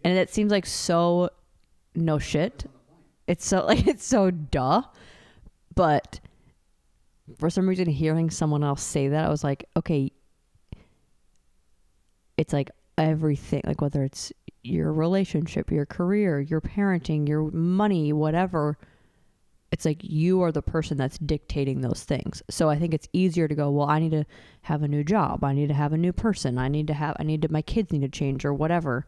And it seems like so no shit. It's so duh. But for some reason, hearing someone else say that, I was like, okay, it's like everything, like whether it's your relationship, your career, your parenting, your money, whatever, it's like you are the person that's dictating those things. So I think it's easier to go, well, I need to have a new job. I need to have a new person. My kids need to change or whatever.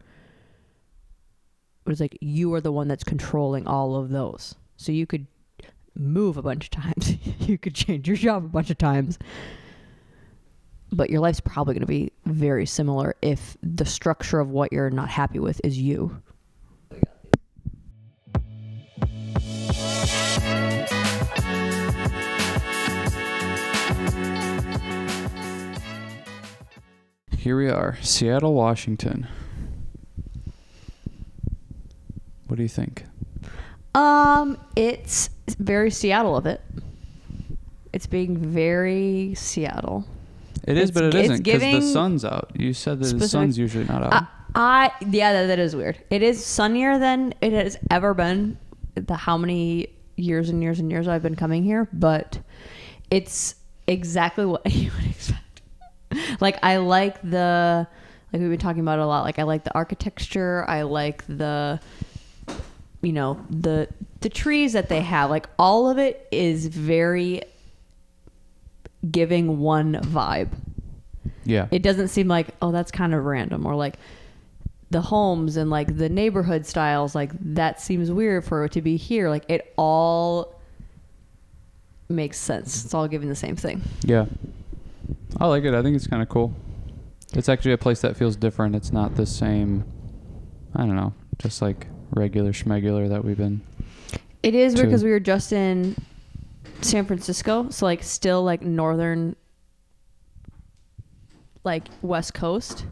But it's like you are the one that's controlling all of those. So you could move a bunch of times. You could change your job a bunch of times. But your life's probably going to be very similar if the structure of what you're not happy with is you. Here we are, Seattle, Washington. What do you think? It's very Seattle of it. It's being very Seattle. It is, but it isn't because the sun's out. You said that the sun's usually not out. Yeah, that is weird. It is sunnier than it has ever been. How many years and years and years I've been coming here, but it's exactly what you would expect. Like I like we've been talking about it a lot. Like I like the architecture. I like the trees that they have. Like all of it is very giving one vibe. Yeah. It doesn't seem like, oh, that's kind of random, or like the homes and like the neighborhood styles, like that seems weird for it to be here. Like it all makes sense. It's all giving the same thing. Yeah. I like it. I think it's kind of cool. It's actually a place that feels different. It's not the same, I don't know, just like regular schmegular that we've been. It is weird because we were just in San Francisco, so like still like northern, like West Coast,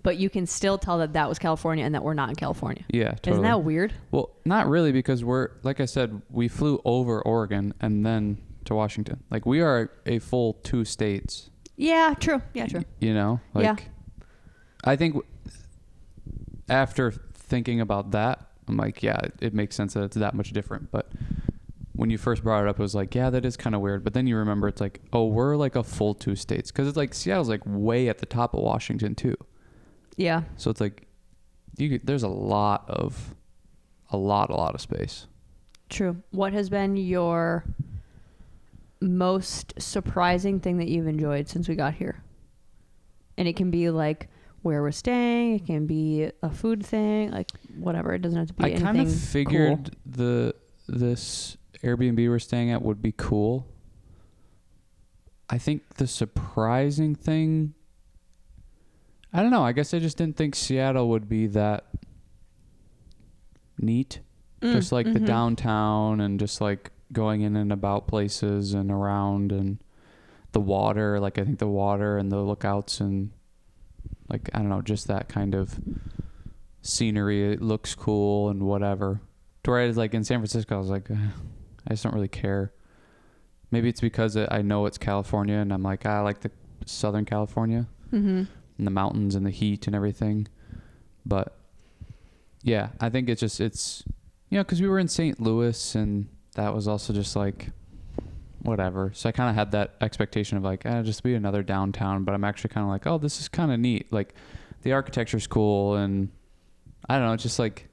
but you can still tell that was California and that we're not in California. Yeah, totally. Isn't that weird? Well, not really, because we're, like I said, we flew over Oregon and then to Washington. Like we are a full 2 states. Yeah, true. Yeah, true. You know, like yeah. I think after thinking about that, I'm like, yeah, it makes sense that it's that much different. But when you first brought it up, it was like, yeah, that is kind of weird. But then you remember it's like, oh, we're like a full 2 states. Because it's like Seattle's like way at the top of Washington too. Yeah. So it's like, there's a lot of space. True. What has been your most surprising thing that you've enjoyed since we got here? And it can be like where we're staying. It can be a food thing, like whatever. It doesn't have to be anything. I kind of figured this Airbnb we're staying at would be cool. I think the surprising thing, I don't know. I guess I just didn't think Seattle would be that neat. Just like the downtown and just like going in and about places and around, and the water. Like I think the water and the lookouts and like, I don't know, just that kind of scenery. It looks cool and whatever. Whereas like in San Francisco, I was like, I just don't really care. Maybe it's because I know it's California and I'm like, I like the Southern California and the mountains and the heat and everything. But yeah, I think it's, you know, because we were in St. Louis and that was also just like whatever. So I kind of had that expectation of like, just be another downtown. But I'm actually kind of like, oh, this is kind of neat. Like the architecture's cool. And I don't know, it's just like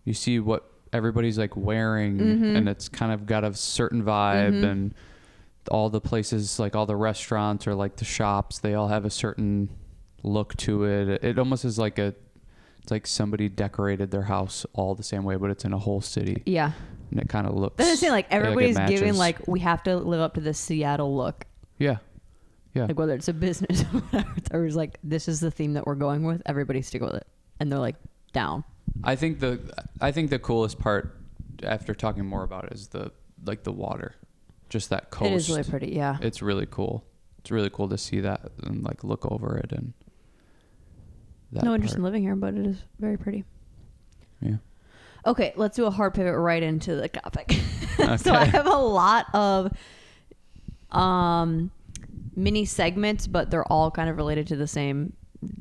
you see what everybody's like wearing and it's kind of got a certain vibe and all the places, like all the restaurants or like the shops, they all have a certain look to it. It almost is like it's like somebody decorated their house all the same way, but it's in a whole city. Yeah. And it kind of looks. Doesn't seem like everybody's giving like, we have to live up to the Seattle look. Yeah. Yeah. Like whether it's a business or whatever, or it's like, this is the theme that we're going with. Everybody stick with it. And they're like down. I think the coolest part after talking more about it is the water. Just that coast. It is really pretty, yeah. It's really cool. It's really cool to see that and like look over it and no interest in living here, but it is very pretty. Yeah. Okay, let's do a hard pivot right into the topic. Okay. So I have a lot of mini segments, but they're all kind of related to the same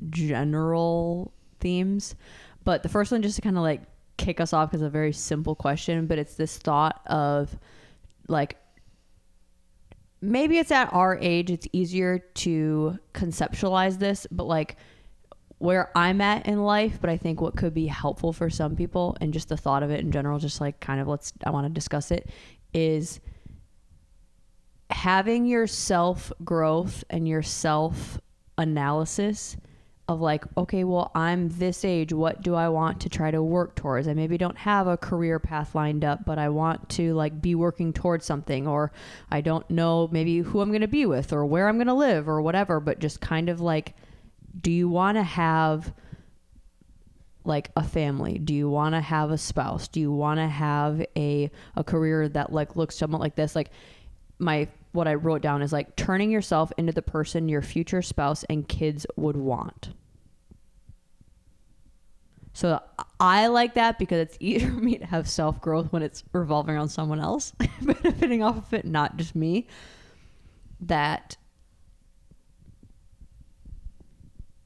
general themes. But the first one, just to kind of like kick us off, because it's a very simple question, but it's this thought of like, maybe it's at our age, it's easier to conceptualize this, but like where I'm at in life, but I think what could be helpful for some people, and just the thought of it in general, just like kind of I want to discuss it, is having your self growth and your self analysis of like, okay, well, I'm this age. What do I want to try to work towards? I maybe don't have a career path lined up, but I want to like be working towards something, or I don't know maybe who I'm going to be with or where I'm going to live or whatever, but just kind of like, do you want to have like a family? Do you want to have a spouse? Do you want to have a career that like looks somewhat like this? Like what I wrote down is like turning yourself into the person your future spouse and kids would want. So I like that because it's easier for me to have self-growth when it's revolving around someone else, benefiting off of it, not just me. That,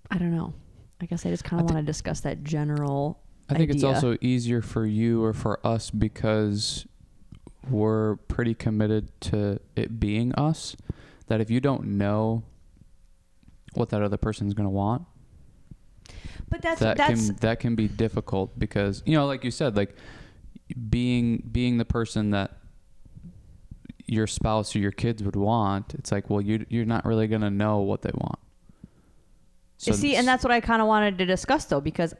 I don't know. I guess I just kind of want to discuss that general idea. It's also easier for you or for us because we're pretty committed to it being us, that if you don't know what that other person's going to want, but that can be difficult because, you know, like you said, like being the person that your spouse or your kids would want, it's like, well, you're not really going to know what they want. So see, and that's what I kind of wanted to discuss though, because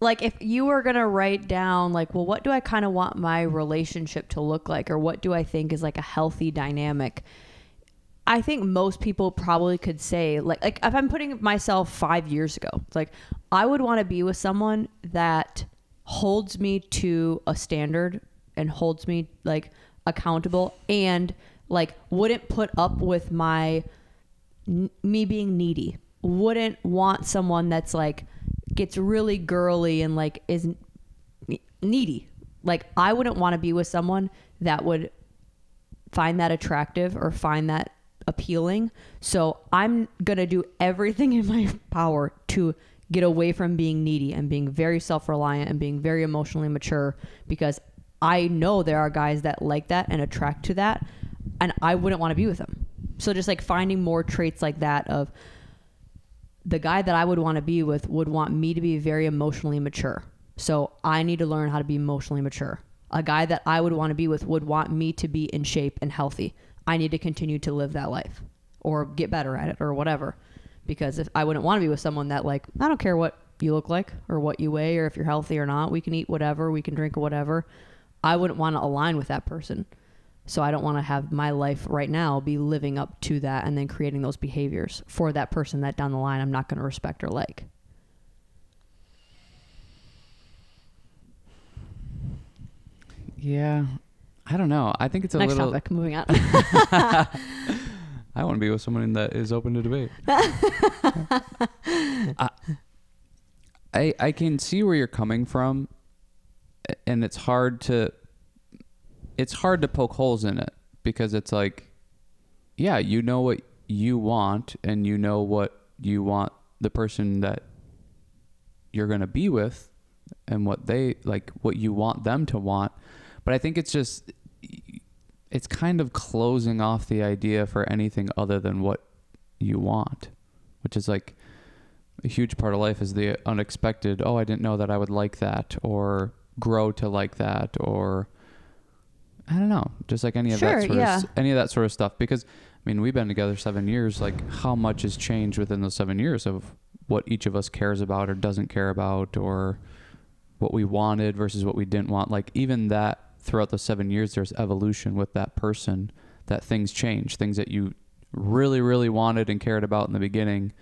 like if you were going to write down like, well, what do I kind of want my relationship to look like? Or what do I think is like a healthy dynamic? I think most people probably could say like if I'm putting myself 5 years ago, it's like I would want to be with someone that holds me to a standard and holds me like accountable and like wouldn't put up with me being needy. Wouldn't want someone that's like gets really girly and like is needy. Like I wouldn't want to be with someone that would find that attractive or find that appealing. So I'm going to do everything in my power to get away from being needy and being very self-reliant and being very emotionally mature, because I know there are guys that like that and attract to that, and I wouldn't want to be with them. So just like finding more traits like that of the guy that I would want to be with would want me to be very emotionally mature. So I need to learn how to be emotionally mature. A guy that I would want to be with would want me to be in shape and healthy. I need to continue to live that life or get better at it or whatever. Because if I wouldn't want to be with someone that like, I don't care what you look like or what you weigh or if you're healthy or not, we can eat whatever, we can drink whatever. I wouldn't want to align with that person. So I don't want to have my life right now be living up to that and then creating those behaviors for that person that down the line I'm not going to respect or like. Yeah. I don't know. I think it's Next topic, moving on. I want to be with someone that is open to debate. I can see where you're coming from, and it's hard to poke holes in it, because it's like, yeah, you know what you want and you know what you want the person that you're going to be with and what they like, what you want them to want. But I think it's kind of closing off the idea for anything other than what you want, which is like a huge part of life is the unexpected. Oh, I didn't know that I would like that, or grow to like that, or I don't know, just like any of that sort of stuff. Because I mean, we've been together 7 years. Like, how much has changed within those 7 years of what each of us cares about or doesn't care about, or what we wanted versus what we didn't want. Like, even that throughout the 7 years, there's evolution with that person, that things change. Things that you really, really wanted and cared about in the beginning,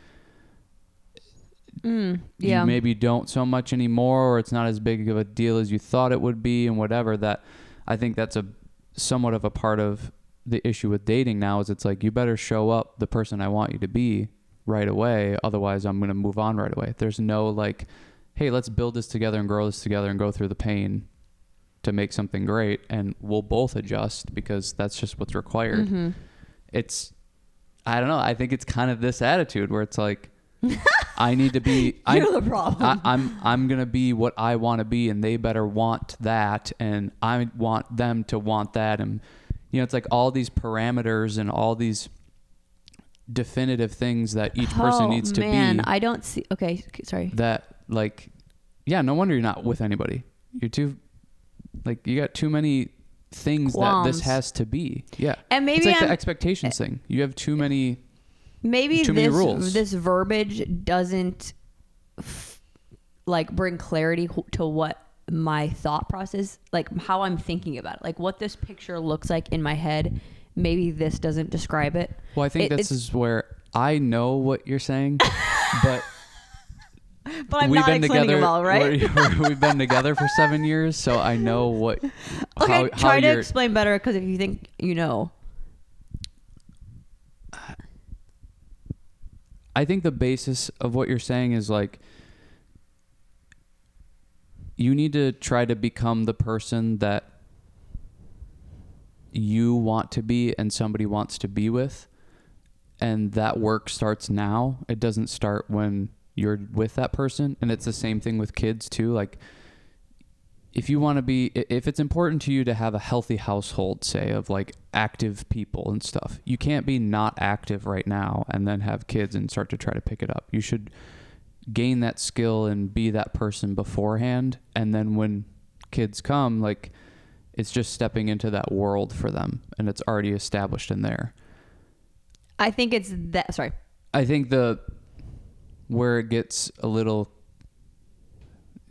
you maybe don't so much anymore, or it's not as big of a deal as you thought it would be, and whatever. That, I think that's a somewhat of a part of the issue with dating now, is it's like, you better show up the person I want you to be right away, otherwise I'm going to move on right away. There's no like, hey, let's build this together and grow this together and go through the pain to make something great, and we'll both adjust because that's just what's required. Mm-hmm. It's, I don't know, I think it's kind of this attitude where it's like, I need to be. You're the problem. I'm gonna be what I want to be, and they better want that, and I want them to want that, and it's like all these parameters and all these definitive things that each person needs to be. I don't see. Okay, sorry. That no wonder you're not with anybody. You're too, you got too many things Qualms. that this has to be. Yeah, and maybe it's like the expectations thing. You have too many. Maybe too many rules. This verbiage doesn't bring clarity to what my thought process, how I'm thinking about it, what this picture looks like in my head. Maybe this doesn't describe it. Well, I think this is where I know what you're saying, but I'm not explaining it well, right? We've been together for 7 years, so I know what. Okay, try to explain better, because if you think I think the basis of what you're saying is you need to try to become the person that you want to be and somebody wants to be with. And that work starts now. It doesn't start when you're with that person. And it's the same thing with kids too. If it's important to you to have a healthy household, say, of active people and stuff, you can't be not active right now and then have kids and start to try to pick it up. You should gain that skill and be that person beforehand. And then when kids come, it's just stepping into that world for them, and it's already established in there. I think it's that. Sorry. I think where it gets a little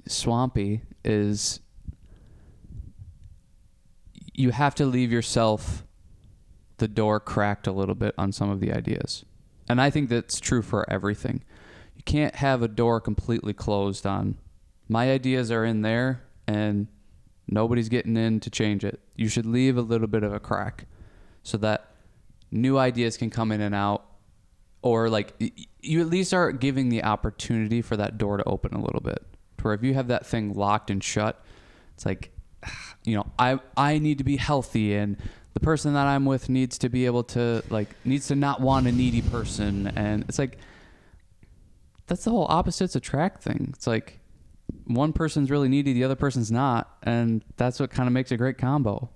swampy is you have to leave yourself the door cracked a little bit on some of the ideas. And I think that's true for everything. You can't have a door completely closed on, my ideas are in there and nobody's getting in to change it. You should leave a little bit of a crack so that new ideas can come in and out, or you at least are giving the opportunity for that door to open a little bit. Where if you have that thing locked and shut, it's I need to be healthy, and the person that I'm with needs to be able to needs to not want a needy person, and it's that's the whole opposites attract thing. It's one person's really needy, the other person's not, and that's what kind of makes a great combo.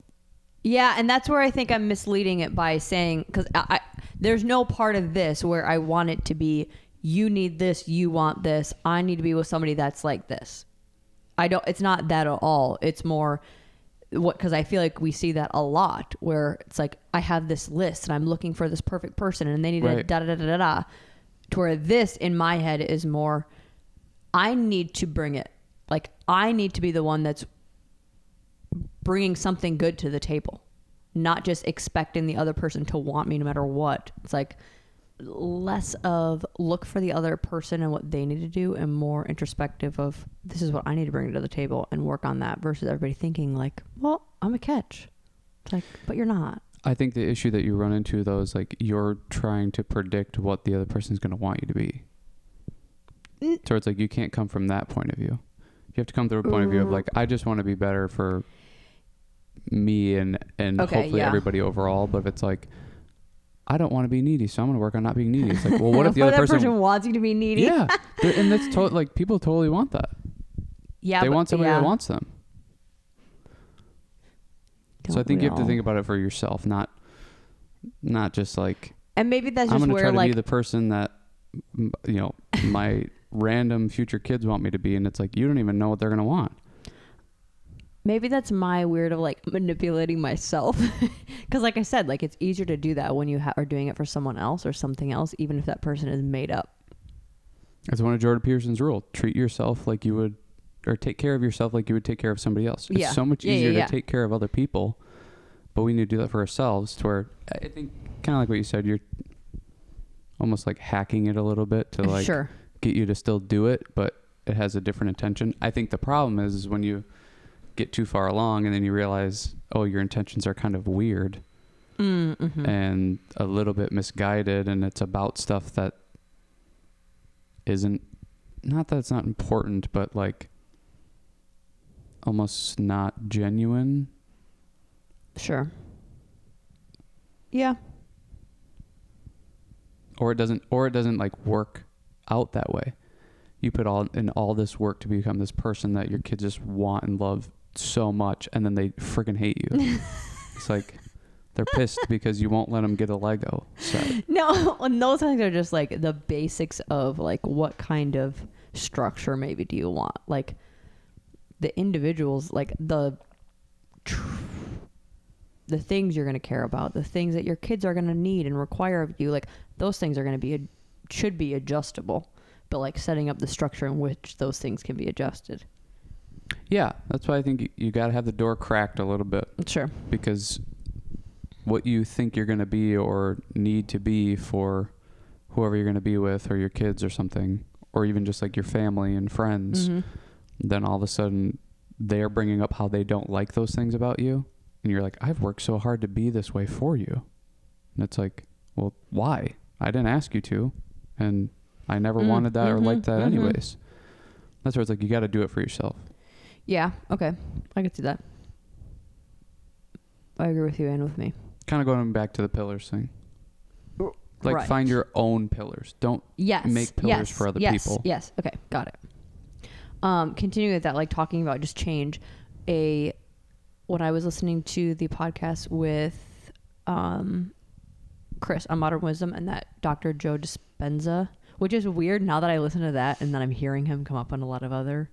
Yeah, and that's where I think I'm misleading it by saying, because there's no part of this where I want it to be, you need this, you want this, I need to be with somebody that's like this. It's not that at all. It's more because I feel like we see that a lot, where it's I have this list and I'm looking for this perfect person and they need to da da da da da. To where this in my head is more, I need to bring it. I need to be the one that's bringing something good to the table, not just expecting the other person to want me no matter what. It's less of look for the other person and what they need to do, and more introspective of this is what I need to bring to the table and work on that, versus everybody thinking well, I'm a catch. It's but you're not. I think the issue that you run into though is you're trying to predict what the other person's going to want you to be. So it's you can't come from that point of view. You have to come through a point of view of I just want to be better for me and hopefully everybody overall. But if it's I don't want to be needy, so I'm going to work on not being needy. It's well, what if the other person wants you to be needy? Yeah, and that's people totally want that. Yeah, they want somebody that wants them. So I think you have to think about it for yourself, not just And maybe that's I'm just going to where try to be the person that my random future kids want me to be, and it's you don't even know what they're going to want. Maybe that's my weird of manipulating myself. Because I said, it's easier to do that when you are doing it for someone else or something else, even if that person is made up. That's one of Jordan Peterson's rules. Treat yourself like you would, or take care of yourself like you would take care of somebody else. It's so much easier to take care of other people, but we need to do that for ourselves, to where I think kind of like what you said, you're almost hacking it a little bit to get you to still do it, but it has a different intention. I think the problem is when you get too far along and then you realize, oh, your intentions are kind of weird and a little bit misguided, and it's about stuff that isn't, not that it's not important, but almost not genuine. Sure. Yeah. Or it doesn't work out that way. you put all this work to become this person that your kids just want and love so much, and then they freaking hate you. It's like they're pissed because you won't let them get a Lego set. No, and those things are just like the basics of like what kind of structure maybe do you want? Like the individuals, like the things you're going to care about, the things that your kids are going to need and require of you, like those things are going to be should be adjustable, but like setting up the structure in which those things can be adjusted. Yeah, that's why I think you got to have the door cracked a little bit. Sure. Because what you think you're going to be or need to be for whoever you're going to be with, or your kids or something, or even just like your family and friends, then all of a sudden they're bringing up how they don't like those things about you. And you're like, I've worked so hard to be this way for you. And it's like, well, why? I didn't ask you to. And I never wanted that or liked that anyways. That's where it's like, you got to do it for yourself. Yeah. Okay. I could see that. I agree with you and with me. Kind of going back to the pillars thing. Like find your own pillars. Don't make pillars for other people. Yes. Okay. Got it. Continuing with that, like talking about just change. When I was listening to the podcast with Chris on Modern Wisdom and that Dr. Joe Dispenza, which is weird now that I listen to that and then I'm hearing him come up on a lot of other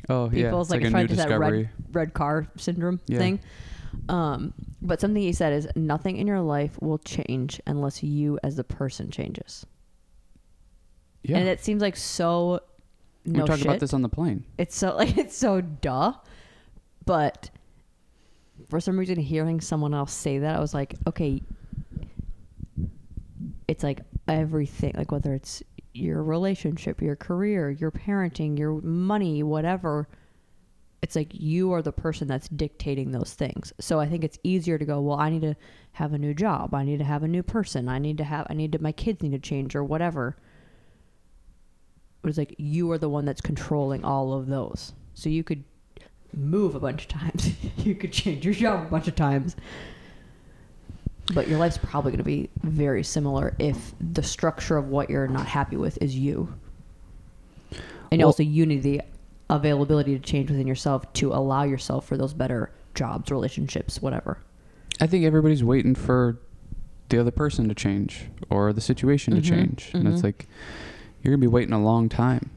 people's like a new discovery. That red car syndrome thing. But something he said is nothing in your life will change unless you as the person changes. Yeah. And it seems like so we talked about this on the plane. It's so duh. But for some reason hearing someone else say that, I was like, okay, it's like everything, like whether it's your relationship, your career, your parenting, your money, whatever, it's like you are the person that's dictating those things. So I think it's easier to go, well, I need to have a new job. I need to have a new person. my kids need to change or whatever. But it's like you are the one that's controlling all of those. So you could move a bunch of times. You could change your job a bunch of times. But your life's probably going to be very similar if the structure of what you're not happy with is you. And also you need the availability to change within yourself to allow yourself for those better jobs, relationships, whatever. I think everybody's waiting for the other person to change or the situation to change. And it's like, you're going to be waiting a long time.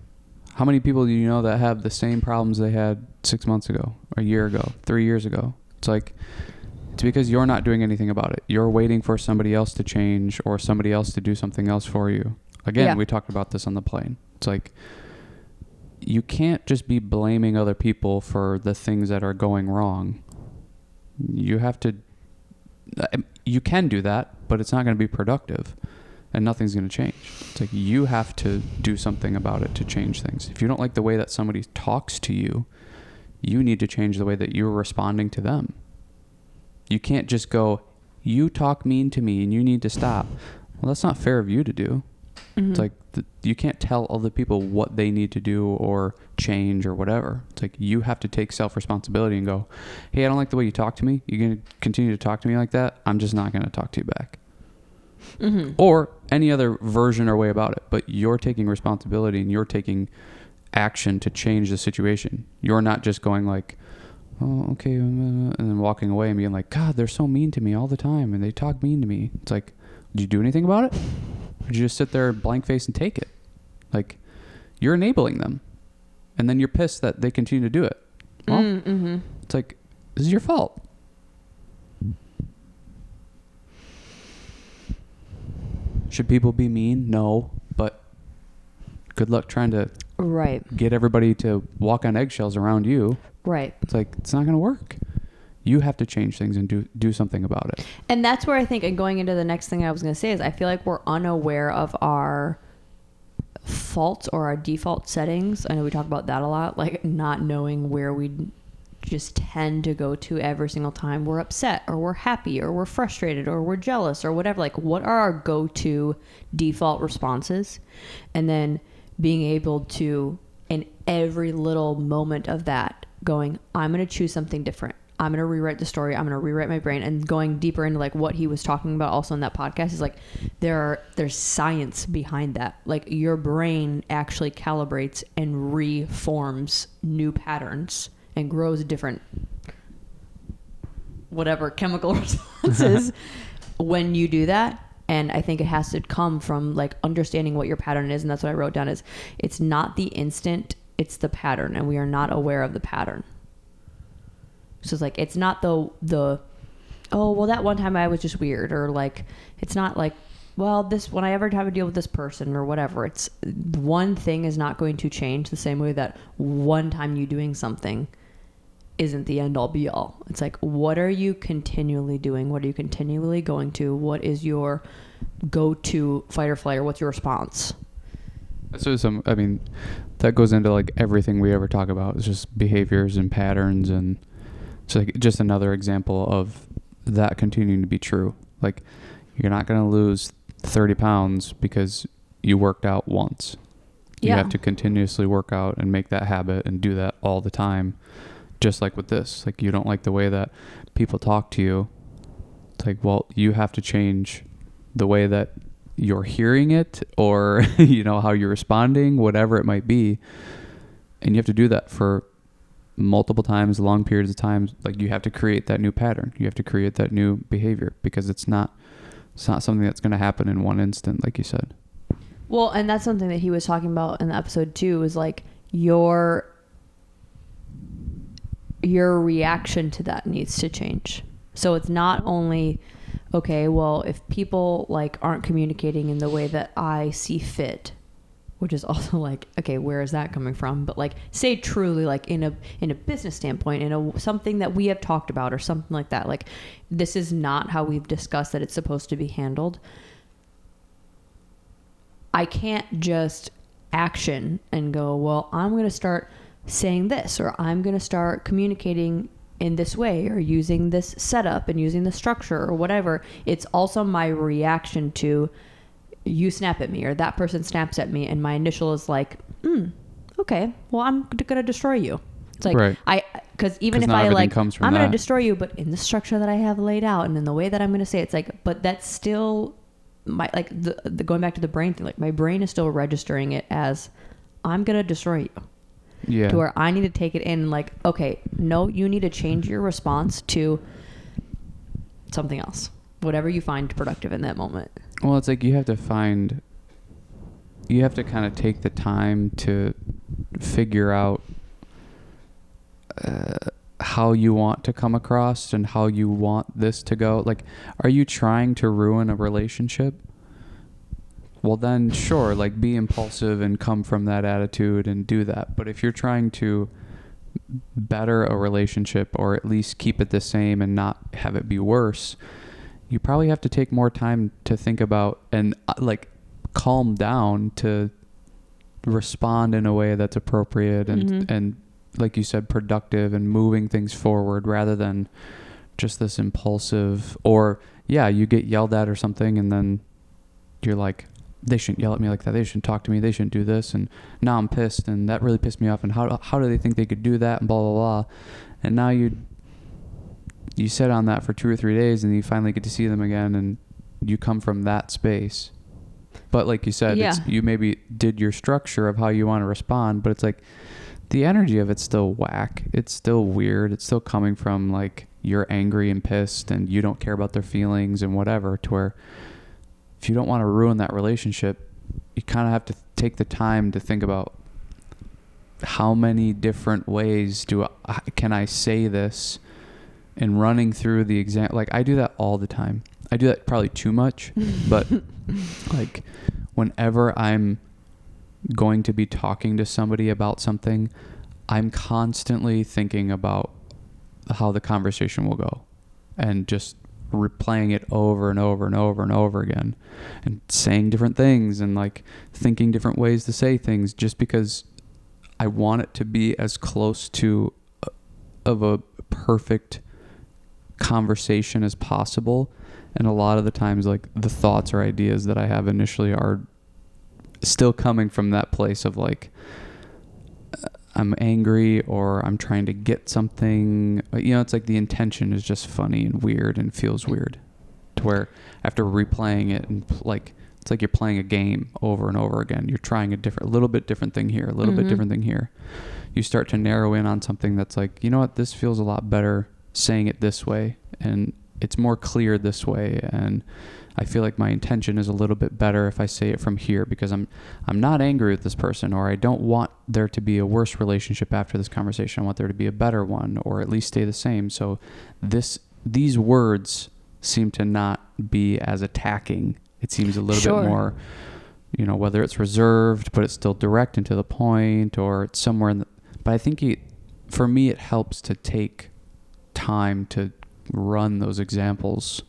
How many people do you know that have the same problems they had 6 months ago, a year ago, 3 years ago? It's like, it's because you're not doing anything about it. You're waiting for somebody else to change or somebody else to do something else for you. Again, we talked about this on the plane. It's like, you can't just be blaming other people for the things that are going wrong. You have to, you can do that, but it's not going to be productive and nothing's going to change. It's like you have to do something about it to change things. If you don't like the way that somebody talks to you, you need to change the way that you're responding to them. You can't just go, you talk mean to me and you need to stop. Well, that's not fair of you to do. It's like you can't tell other people what they need to do or change or whatever. It's like you have to take self-responsibility and go, hey, I don't like the way you talk to me. You're going to continue to talk to me like that? I'm just not going to talk to you back. Or any other version or way about it. But you're taking responsibility and you're taking action to change the situation. You're not just going like, oh, okay, and then walking away and being like, God, they're so mean to me all the time and they talk mean to me. It's like, did you do anything about it? Or did you just sit there blank face and take it? Like, you're enabling them. And then you're pissed that they continue to do it. Well, it's like, this is your fault. Should people be mean? No, but good luck trying to get everybody to walk on eggshells around you. Right. It's like, it's not going to work. You have to change things and do something about it. And that's where I think, and going into the next thing I was going to say is I feel like we're unaware of our faults or our default settings. I know we talk about that a lot, like not knowing where we just tend to go to every single time we're upset or we're happy or we're frustrated or we're jealous or whatever. Like, what are our go-to default responses? And then being able to, in every little moment of that, going, I'm going to choose something different. I'm going to rewrite the story. I'm going to rewrite my brain. And going deeper into like what he was talking about also in that podcast is like there's science behind that. Like your brain actually calibrates and reforms new patterns and grows different whatever chemical responses when you do that. And I think it has to come from like understanding what your pattern is. And that's what I wrote down is it's not the instant, it's the pattern. And we are not aware of the pattern. So it's like, it's not the, oh, well, that one time I was just weird. Or like, it's not like, well, this, when I ever have to deal with this person or whatever, it's one thing is not going to change the same way that one time you doing something isn't the end all be all. It's like, what are you continually doing? What are you continually going to? What is your go-to fight or flight, or what's your response? So I mean, that goes into like everything we ever talk about. It's just behaviors and patterns, and it's like just another example of that continuing to be true. Like you're not going to lose 30 pounds because you worked out once. You have to continuously work out and make that habit and do that all the time. Just like with this, like you don't like the way that people talk to you. It's like, well, you have to change the way that you're hearing it, or, you know, how you're responding, whatever it might be. And you have to do that for multiple times, long periods of time. Like you have to create that new pattern. You have to create that new behavior, because it's not something that's going to happen in one instant, like you said. Well, and that's something that he was talking about in the episode too, is like your reaction to that needs to change. So it's not only, okay, well, if people like aren't communicating in the way that I see fit, which is also like, okay, where is that coming from? But like, say truly like in a business standpoint, something that we have talked about or something like that, like this is not how we've discussed that it's supposed to be handled. I can't just action and go, well, I'm going to start saying this, or I'm going to start communicating in this way, or using this setup and using the structure or whatever. It's also my reaction to you snap at me, or that person snaps at me, and my initial is like, okay, well, I'm going to destroy you. It's like, right. Because even if I like, I'm going to destroy you, but in the structure that I have laid out and in the way that I'm going to say it, it's like, but that's still my, like the going back to the brain thing, like my brain is still registering it as I'm going to destroy you. Yeah. To where I need to take it in like, okay, no, you need to change your response to something else. Whatever you find productive in that moment. Well, it's like you have to kind of take the time to figure out how you want to come across and how you want this to go. Like, are you trying to ruin a relationship? Well, then sure, like be impulsive and come from that attitude and do that. But if you're trying to better a relationship, or at least keep it the same and not have it be worse, you probably have to take more time to think about and like calm down to respond in a way that's appropriate and like you said, productive and moving things forward, rather than just this impulsive, or you get yelled at or something and then you're like, they shouldn't yell at me like that. They shouldn't talk to me. They shouldn't do this. And now I'm pissed, and that really pissed me off. And how do they think they could do that? And blah, blah, blah. And now you sit on that for 2 or 3 days, and you finally get to see them again, and you come from that space. But like you said, it's, you maybe did your structure of how you want to respond, but it's like the energy of it's still whack. It's still weird. It's still coming from like you're angry and pissed, and you don't care about their feelings and whatever, to where if you don't want to ruin that relationship, you kind of have to take the time to think about how many different ways can I say this, and running through the example. Like I do that all the time. I do that probably too much, but like whenever I'm going to be talking to somebody about something, I'm constantly thinking about how the conversation will go, and just replaying it over and over and over and over again, and saying different things and like thinking different ways to say things, just because I want it to be as close to of a perfect conversation as possible. And a lot of the times, like the thoughts or ideas that I have initially are still coming from that place of like, I'm angry or I'm trying to get something. You know, it's like the intention is just funny and weird and feels weird. To where after replaying it and like it's like you're playing a game over and over again. You're trying a little bit different thing here, a little bit different thing here. You start to narrow in on something that's like, you know what, this feels a lot better saying it this way, and it's more clear this way, and I feel like my intention is a little bit better if I say it from here because I'm not angry with this person, or I don't want there to be a worse relationship after this conversation. I want there to be a better one, or at least stay the same. So these words seem to not be as attacking. It seems a little bit more, you know, whether it's reserved, but it's still direct and to the point, or it's somewhere in the, but I think for me, it helps to take time to run those examples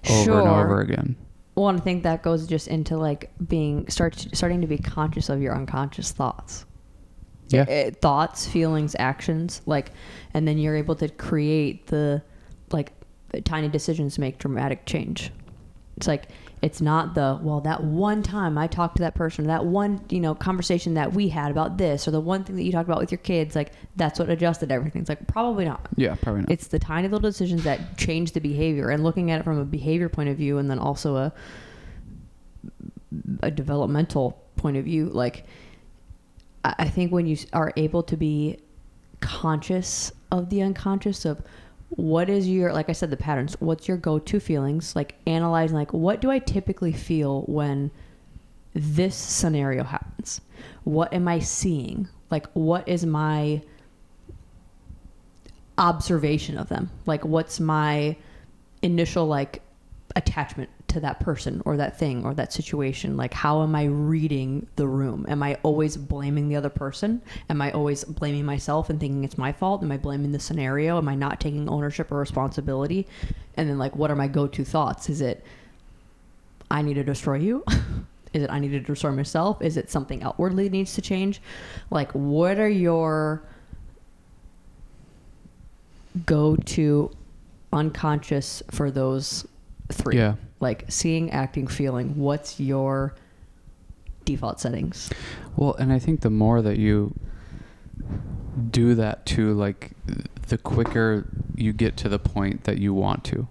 over and over again. Well, I think that goes just into like starting to be conscious of your unconscious thoughts. Yeah. Thoughts, feelings, actions, like, and then you're able to create the tiny decisions make dramatic change. It's like, it's not that one time I talked to that person, that one, you know, conversation that we had about this, or the one thing that you talked about with your kids, like that's what adjusted everything. It's like, probably not. Yeah, probably not. It's the tiny little decisions that change the behavior, and looking at it from a behavior point of view, and then also a developmental point of view. Like, I think when you are able to be conscious of the unconscious, of what is your, like I said, the patterns, what's your go-to feelings, like analyzing, like, what do I typically feel when this scenario happens? What am I seeing? Like, what is my observation of them? Like, what's my initial, like, attachment to that person or that thing or that situation? Like, how am I reading the room? Am I always blaming the other person? Am I always blaming myself and thinking it's my fault? Am I blaming the scenario? Am I not taking ownership or responsibility? And then, like, what are my go-to thoughts? Is it, I need to destroy you? Is it, I need to destroy myself? Is it something outwardly needs to change? Like, what are your go-to unconscious for those three? Yeah. Like, seeing, acting, feeling. What's your default settings? Well, and I think the more that you do that too, like, the quicker you get to the point that you want to.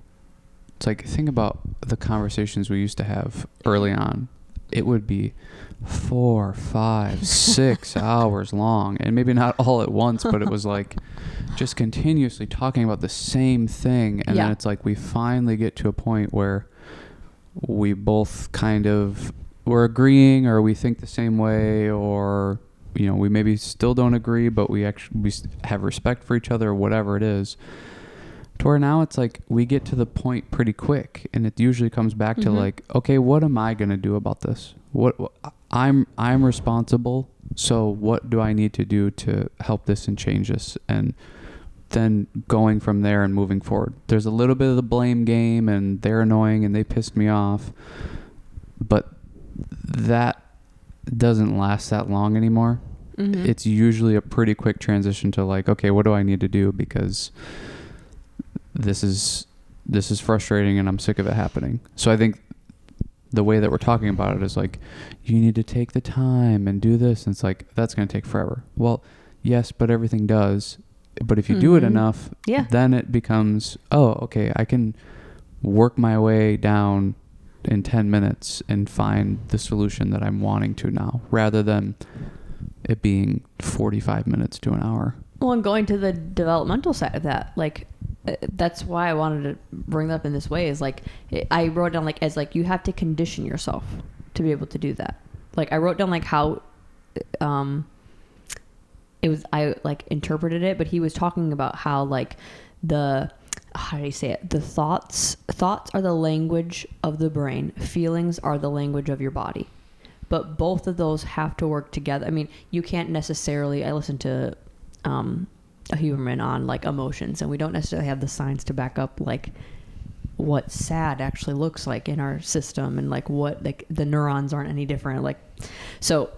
It's like, think about the conversations we used to have early on. It would be 4, 5, 6 hours long, and maybe not all at once, but it was like just continuously talking about the same thing. And then it's like we finally get to a point where we both kind of, we're agreeing, or we think the same way, or, you know, we maybe still don't agree, but we have respect for each other, or whatever it is. To where now it's like we get to the point pretty quick, and it usually comes back to like, okay, what am I going to do about this? What I'm responsible. So what do I need to do to help this and change this? And then going from there and moving forward. There's a little bit of the blame game, and they're annoying and they pissed me off, but that doesn't last that long anymore. It's usually a pretty quick transition to like, okay, what do I need to do? Because this is frustrating and I'm sick of it happening. So I think the way that we're talking about it is like, you need to take the time and do this. And it's like, that's going to take forever. Well, yes, but everything does. But if you do it enough, then it becomes, oh, okay, I can work my way down in 10 minutes and find the solution that I'm wanting to now, rather than it being 45 minutes to an hour. Well, and going to the developmental side of that, like, that's why I wanted to bring that up in this way, is like, I wrote down like, as like, you have to condition yourself to be able to do that. Like, I wrote down like how it was, I like interpreted it, but he was talking about how like how do you say it? The thoughts are the language of the brain. Feelings are the language of your body. But both of those have to work together. I mean, you can't necessarily, I listened to a Huberman on like emotions, and we don't necessarily have the science to back up like what sad actually looks like in our system, and like what, like the neurons aren't any different. Like, so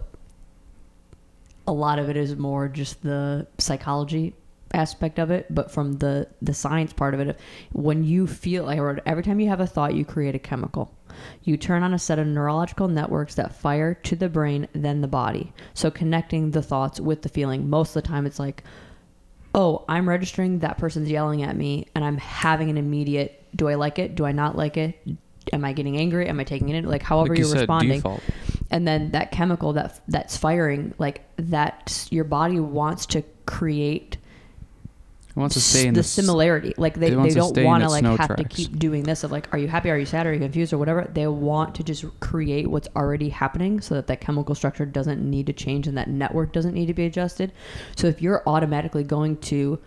a lot of it is more just the psychology aspect of it, but from the science part of it, when you feel like, every time you have a thought, you create a chemical. You turn on a set of neurological networks that fire to the brain, then the body. So connecting the thoughts with the feeling. Most of the time it's like, oh, I'm registering that person's yelling at me and I'm having an immediate, do I like it? Do I not like it? Am I getting angry? Am I taking it in? Like however like you you're said, responding. Default. And then that chemical that's firing, like that, your body wants to create It wants to stay in the similarity. Like they don't want to like have to keep doing this of like, are you happy? Are you sad? Are you confused or whatever? They want to just create what's already happening so that chemical structure doesn't need to change and that network doesn't need to be adjusted. So if you're automatically going to,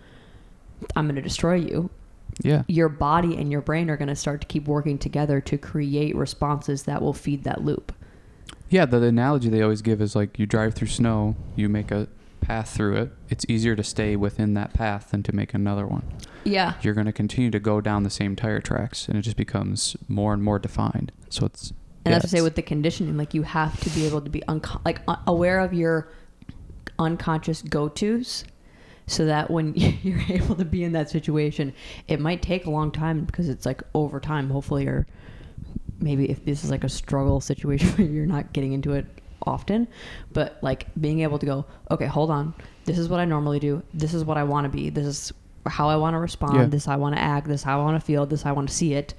I'm going to destroy you. Yeah. Your body and your brain are going to start to keep working together to create responses that will feed that loop. Yeah. The analogy they always give is like you drive through snow, you make a path through it. It's easier to stay within that path than to make another one. Yeah. You're going to continue to go down the same tire tracks and it just becomes more and more defined. So it's, and that's to say with the conditioning, like you have to be able to be aware of your unconscious go-tos so that when you're able to be in that situation, it might take a long time because it's like over time, hopefully, or maybe if this is like a struggle situation where you're not getting into it often, but like being able to go, okay, hold on, this is what I normally do, this is what I want to be, this is how I want to respond, this how I want to act, this how I want to feel, this how I want to see it.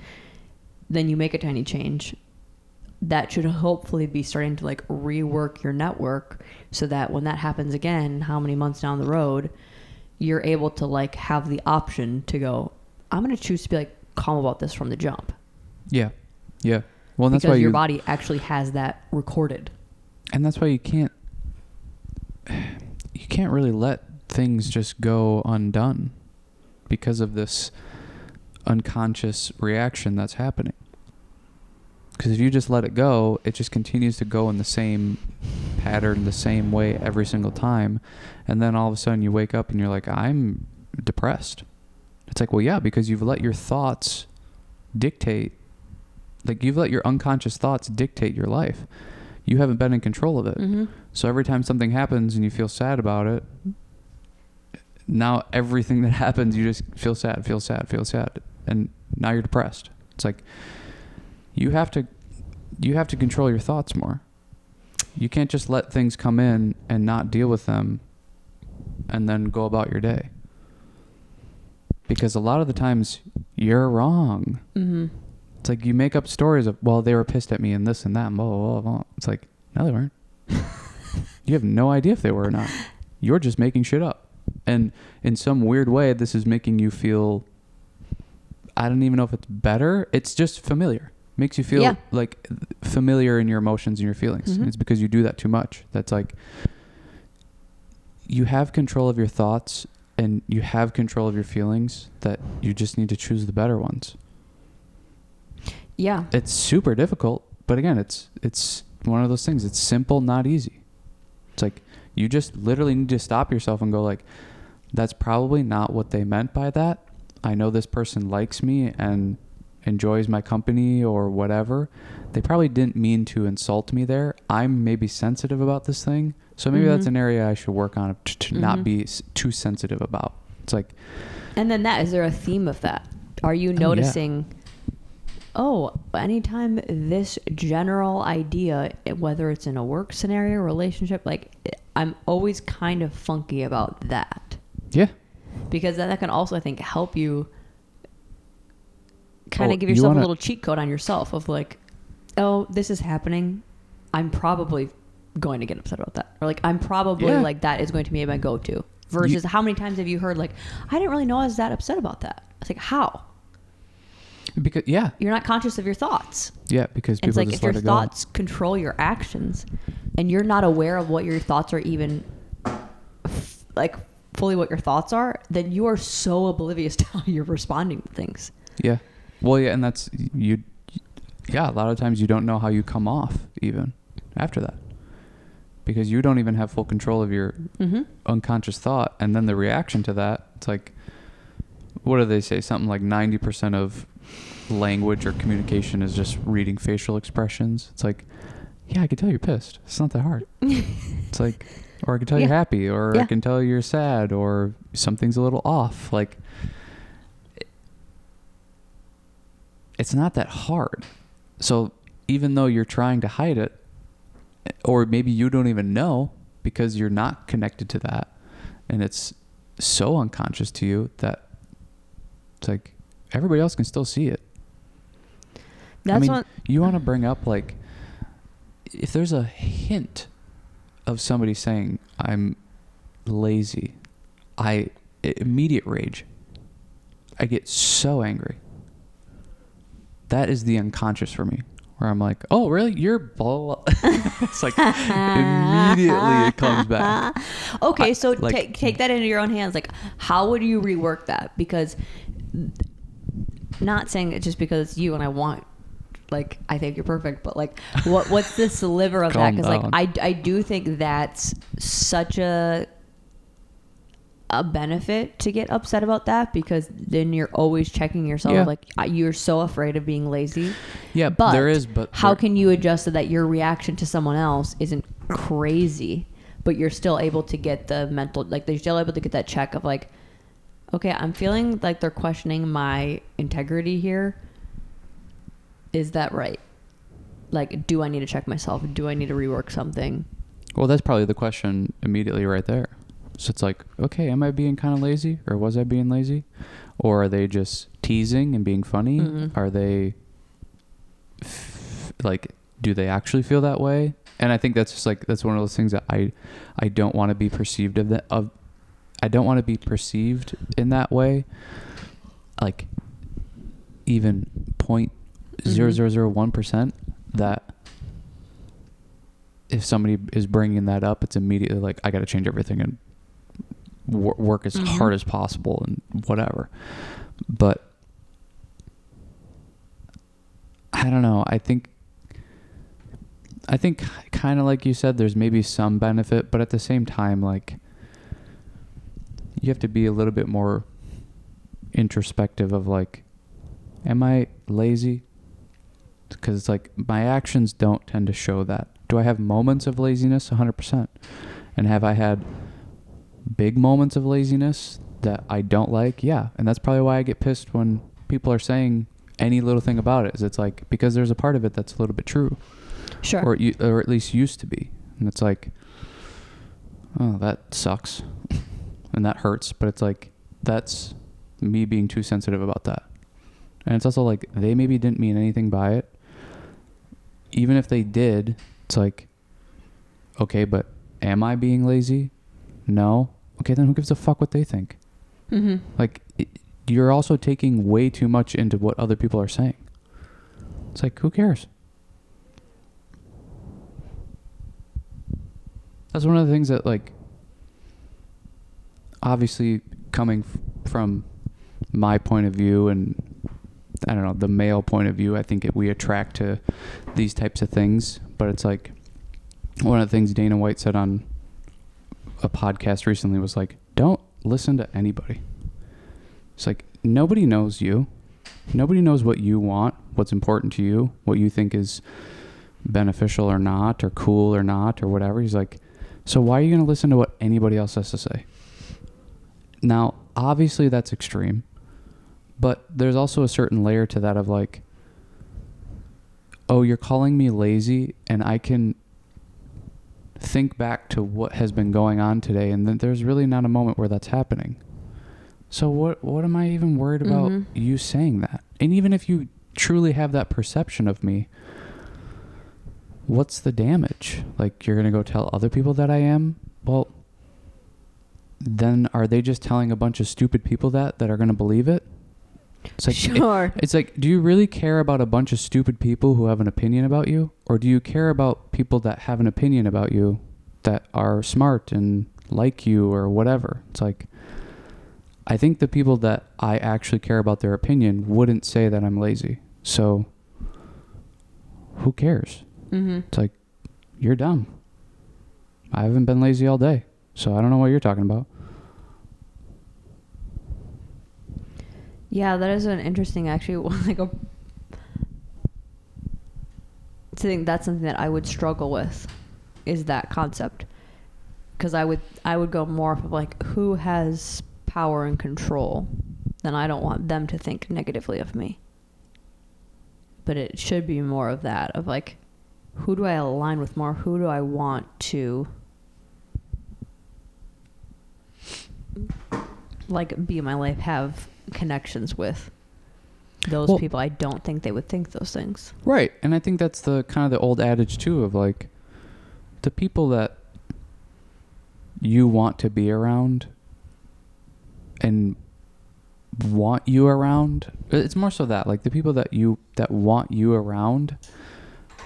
Then you make a tiny change that should hopefully be starting to like rework your network so that when that happens again, how many months down the road, you're able to like have the option to go, I'm going to choose to be like calm about this from the jump. Yeah. Well, that's because why your body actually has that recorded. And that's why you can't really let things just go undone because of this unconscious reaction that's happening. Because if you just let it go, it just continues to go in the same pattern, the same way every single time. And then all of a sudden you wake up and you're like, I'm depressed. It's like, well, yeah, because you've let your thoughts dictate, like you've let your unconscious thoughts dictate your life. You haven't been in control of it. Mm-hmm. So every time something happens and you feel sad about it, now everything that happens, you just feel sad. And now you're depressed. It's like, you have to control your thoughts more. You can't just let things come in and not deal with them and then go about your day. Because a lot of the times you're wrong. Mm-hmm. It's like you make up stories of, well, they were pissed at me and this and that and blah, blah, blah, blah. It's like, no, they weren't. You have no idea if they were or not. You're just making shit up. And in some weird way, this is making you feel, I don't even know if it's better. It's just familiar. Makes you feel like familiar in your emotions and your feelings. Mm-hmm. It's because you do that too much. That's like, you have control of your thoughts and you have control of your feelings, that you just need to choose the better ones. Yeah. It's super difficult, but again, it's one of those things. It's simple, not easy. It's like, you just literally need to stop yourself and go like, that's probably not what they meant by that. I know this person likes me and enjoys my company or whatever. They probably didn't mean to insult me there. I'm maybe sensitive about this thing. So maybe that's an area I should work on to not be too sensitive about. It's like... And then is there a theme of that? Are you noticing... anytime this general idea, whether it's in a work scenario, relationship, like I'm always kind of funky about that. Yeah. Because that can also, I think, help you kind of give yourself a little cheat code on yourself of like, oh, this is happening. I'm probably going to get upset about that. Or like, I'm probably like, that is going to be my go-to. Versus how many times have you heard like, I didn't really know I was that upset about that. It's like, how? Because you're not conscious of your thoughts. Yeah, because people it's like just if your thoughts control your actions, and you're not aware of what your thoughts are even like fully what your thoughts are, then you are so oblivious to how you're responding to things. Yeah, well, yeah, and that's you. Yeah, a lot of times you don't know how you come off even after that, because you don't even have full control of your unconscious thought, and then the reaction to that. It's like, what do they say? Something like 90% of language or communication is just reading facial expressions. It's like, yeah, I can tell you're pissed. It's not that hard. It's like, or I can tell you're happy, or I can tell you're sad, or something's a little off. Like, it's not that hard. So even though you're trying to hide it, or maybe you don't even know because you're not connected to that, and it's so unconscious to you that it's like everybody else can still see it. You want to bring up, like, if there's a hint of somebody saying I'm lazy, immediate rage. I get so angry. That is the unconscious for me, where I'm like, oh, really? You're blah. It's like immediately it comes back. Okay, so take that into your own hands. Like, how would you rework that? Because, not saying it just because it's you and I want, like, I think you're perfect, but like, what's the sliver of that? Because like, I do think that's such a benefit to get upset about that, because then you're always checking yourself. Yeah. Like, you're so afraid of being lazy. Yeah, but there is. But how can you adjust so that your reaction to someone else isn't crazy, but you're still able to get the mental, like, they're still able to get that check of like, okay, I'm feeling like they're questioning my integrity here. Is that right? Like, do I need to check myself? Do I need to rework something? Well, that's probably the question immediately right there. So it's like, okay, am I being kind of lazy, or was I being lazy? Or are they just teasing and being funny? Mm-hmm. Are they like, do they actually feel that way? And I think that's just like, that's one of those things that I don't want to be perceived I don't want to be perceived in that way. Like, even 0.0001% that if somebody is bringing that up, it's immediately like, I got to change everything and work as hard as possible and whatever. But I don't know. I think kind of like you said, there's maybe some benefit, but at the same time, like, you have to be a little bit more introspective of like, am I lazy? Because it's like, my actions don't tend to show that. Do I have moments of laziness? 100%. And have I had big moments of laziness that I don't like? Yeah. And that's probably why I get pissed when people are saying any little thing about it, is it's like, because there's a part of it that's a little bit true. Sure. Or at least used to be. And it's like, oh, that sucks. And that hurts. But it's like, that's me being too sensitive about that. And it's also like, they maybe didn't mean anything by it. Even if they did, it's like, okay, but am I being lazy? No. Okay, then who gives a fuck what they think? Mm-hmm. Like, you're also taking way too much into what other people are saying. It's like, who cares? That's one of the things that, like, obviously coming from my point of view, and I don't know, the male point of view, I think we attract to these types of things. But it's like, one of the things Dana White said on a podcast recently was like, don't listen to anybody. It's like, nobody knows you. Nobody knows what you want, what's important to you, what you think is beneficial or not, or cool or not, or whatever. He's like, so why are you going to listen to what anybody else has to say? Now, obviously that's extreme, but there's also a certain layer to that of like, oh, you're calling me lazy, and I can think back to what has been going on today, and then there's really not a moment where that's happening. So what am I even worried about you saying that? And even if you truly have that perception of me, what's the damage? Like, you're going to go tell other people that I am? Well, then are they just telling a bunch of stupid people that are going to believe it? It's like, sure. It's like, do you really care about a bunch of stupid people who have an opinion about you? Or do you care about people that have an opinion about you that are smart and like you or whatever? It's like, I think the people that I actually care about their opinion wouldn't say that I'm lazy. So who cares? Mm-hmm. It's like, you're dumb. I haven't been lazy all day, so I don't know what you're talking about. Yeah, that is an interesting, actually, like, to think that's something that I would struggle with, is that concept. Because I would go more of like, who has power and control? Then I don't want them to think negatively of me. but it should be more of that, of like, who do I align with more? Who do I want to like be in my life, have connections with? Those people, I don't think they would think those things. Right. And I think that's the kind of the old adage too, of like, the people that you want to be around and want you around, it's more so that like the people that want you around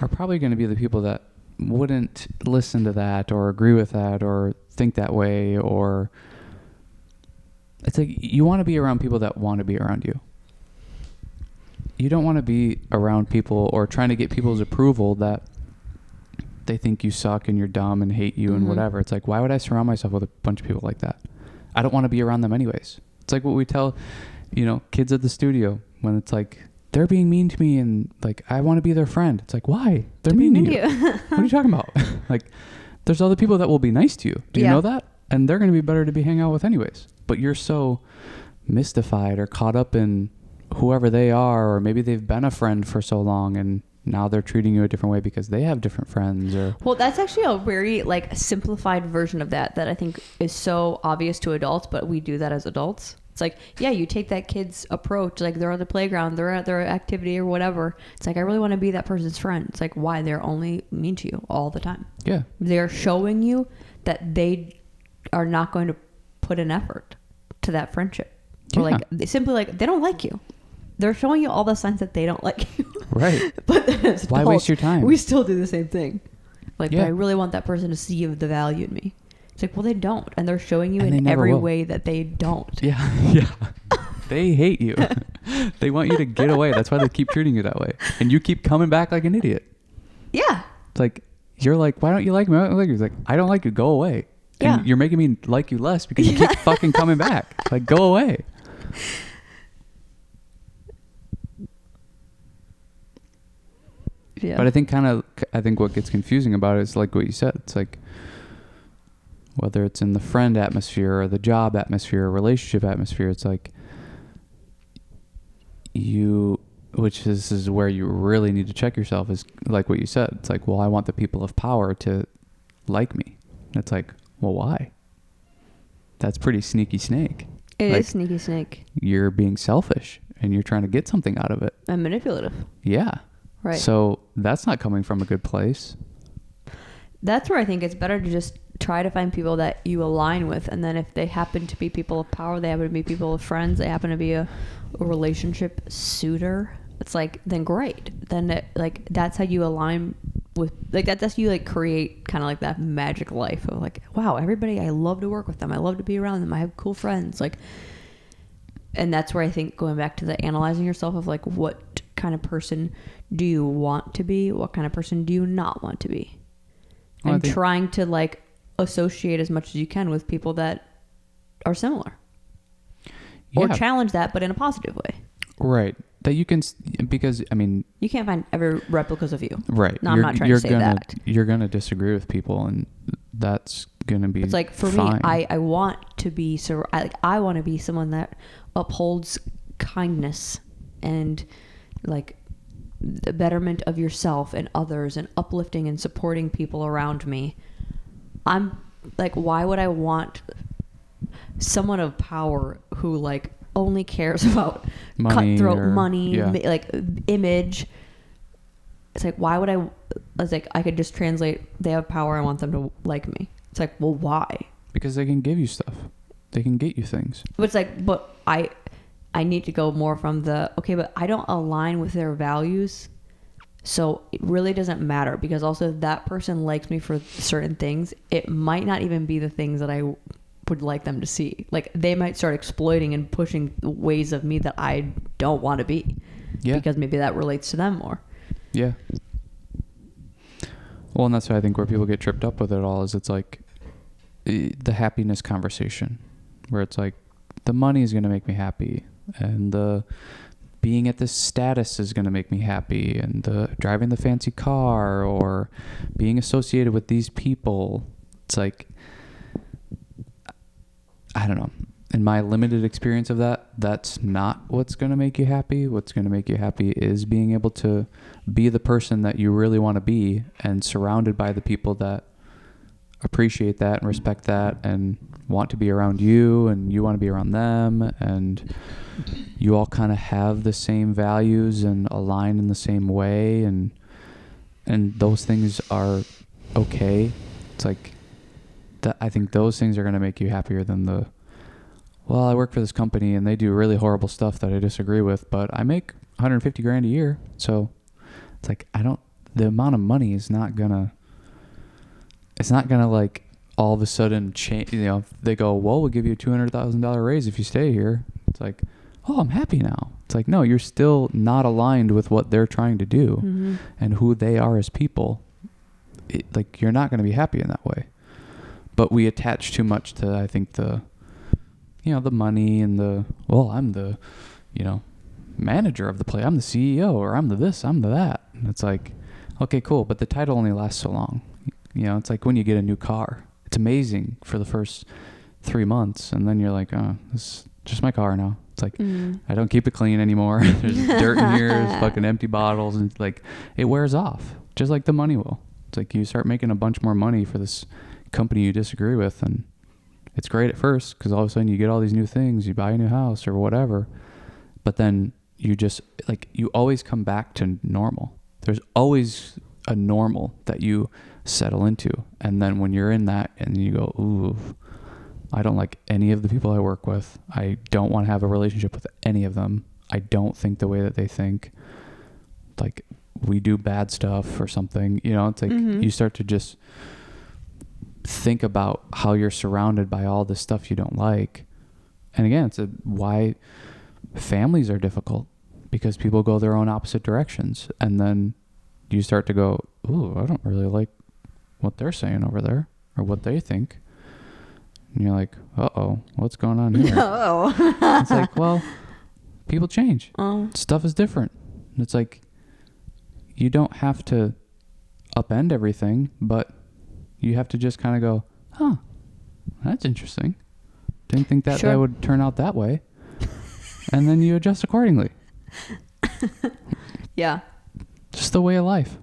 are probably going to be the people that wouldn't listen to that or agree with that or think that way. Or it's like, you want to be around people that want to be around you. You don't want to be around people or trying to get people's approval that they think you suck and you're dumb and hate you and whatever. It's like, why would I surround myself with a bunch of people like that? I don't want to be around them anyways. It's like what we tell, kids at the studio when it's like, they're being mean to me and like, I want to be their friend. It's like, why? They're mean to you. What are you talking about? Like, there's other people that will be nice to you. Do you know that? And they're going to be better to be hanging out with anyways. But you're so mystified or caught up in whoever they are, or maybe they've been a friend for so long and now they're treating you a different way because they have different friends. Or well, that's actually a very like simplified version of that I think is so obvious to adults, but we do that as adults. It's like, yeah, you take that kid's approach, like they're on the playground, they're at their activity or whatever. It's like, I really want to be that person's friend. It's like, why? They're only mean to you all the time. Yeah. They're showing you that they are not going to put an effort to that friendship. Or like, they simply like, they don't like you. They're showing you all the signs that they don't like you. Right. But then as adults, why waste your time? We still do the same thing. Like, but I really want that person to see the value in me. It's like, well, they don't. And they're showing you in every way that they don't. Yeah. Yeah. They hate you. They want you to get away. That's why they keep treating you that way. And you keep coming back like an idiot. Yeah. It's like, you're like, why don't you like me? I don't like you. It's like, I don't like you. Go away. And you're making me like you less because you keep fucking coming back. Like, go away. Yeah. But I think what gets confusing about it is like what you said. It's like, whether it's in the friend atmosphere or the job atmosphere or relationship atmosphere, it's like this is where you really need to check yourself, is like what you said. It's like, well, I want the people of power to like me. And it's like, well, why? That's pretty sneaky snake. It is sneaky snake. You're being selfish and you're trying to get something out of it. And manipulative. Yeah. Right. So that's not coming from a good place. That's where I think it's better to just try to find people that you align with. And then if they happen to be people of power, they happen to be people of friends, they happen to be a relationship suitor, it's like, then great. Then that's how you align with, like, that's how you like create kind of like that magic life of like, wow, everybody, I love to work with them. I love to be around them. I have cool friends. Like, and that's where I think going back to the analyzing yourself of like, what kind of person do you want to be? What kind of person do you not want to be? Well, and trying to like associate as much as you can with people that are similar. Yeah. Or challenge that, but in a positive way. Right. That you can, because I mean, you can't find every replicas of you. Right. No, I'm not trying to say that. You're going to disagree with people, and that's going to be It's like, for fine. me, I want to be, I want to be someone that upholds kindness and like the betterment of yourself and others and uplifting and supporting people around me. I'm like, why would I want someone of power who like only cares about cutthroat money, like image? It's like, why would I was like, I could just translate, they have power, I want them to like me. It's like, well, why? Because they can give you stuff. They can get you things. But it's like, but I need to go more from the, okay, but I don't align with their values. So it really doesn't matter, because also if that person likes me for certain things, it might not even be the things that I would like them to see. Like, they might start exploiting and pushing ways of me that I don't want to be. Yeah. Because maybe that relates to them more. Yeah. Well, and that's why I think where people get tripped up with it all is it's like the happiness conversation, where it's like the money is going to make me happy, and the being at this status is going to make me happy, and the driving the fancy car or being associated with these people. It's like, I don't know. in my limited experience of that, that's not what's going to make you happy. What's going to make you happy is being able to be the person that you really want to be and surrounded by the people that appreciate that and respect that and want to be around you and you want to be around them, and you all kind of have the same values and align in the same way, and those things are okay. It's like that. I think those things are going to make you happier than well, I work for this company and they do really horrible stuff that I disagree with, but I make $150,000 a year. So it's like, the amount of money is not gonna like all of a sudden change. You know, they go, well, we'll give you a $200,000 raise if you stay here. It's like, oh, I'm happy now. It's like, no, you're still not aligned with what they're trying to do and who they are as people. Like, you're not going to be happy in that way. But we attach too much to, I think, the money and I'm the, manager of the place. I'm the CEO, or I'm the this, I'm the that. And it's like, okay, cool. But the title only lasts so long. It's like when you get a new car. It's amazing for the first 3 months. And then you're like, oh, this is just my car now. It's like, I don't keep it clean anymore. There's dirt in here. There's fucking empty bottles. And like, it wears off just like the money will. It's like you start making a bunch more money for this company you disagree with. And it's great at first because all of a sudden you get all these new things. You buy a new house or whatever. But then you just, like, you always come back to normal. There's always a normal that you settle into. And then when you're in that and you go, ooh, I don't like any of the people I work with. I don't want to have a relationship with any of them. I don't think the way that they think. Like, we do bad stuff or something. It's like you start to just think about how you're surrounded by all this stuff you don't like. And again, it's why families are difficult, because people go their own opposite directions. And then you start to go, ooh, I don't really like what they're saying over there or what they think. And you're like, uh-oh, what's going on here? It's like, well, people change. Stuff is different. It's like, you don't have to upend everything, but you have to just kind of go, huh, that's interesting. Didn't think that that would turn out that way. And then you adjust accordingly. Yeah. Just the way of life.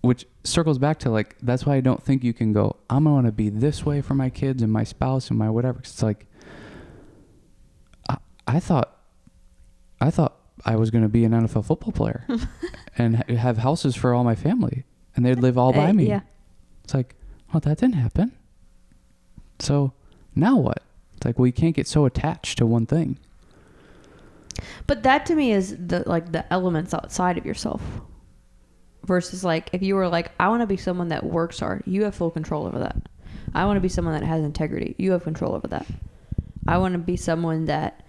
Which circles back to, like, that's why I don't think you can go, I'm going to be this way for my kids and my spouse and my whatever. It's like, I thought I was going to be an NFL football player and have houses for all my family, and they'd live all by me. Yeah. It's like, well, that didn't happen. So now what? It's like, well, you can't get so attached to one thing. But that to me is the elements outside of yourself. Versus, like, if you were like, I want to be someone that works hard, you have full control over that. I want to be someone that has integrity, you have control over that. I want to be someone that,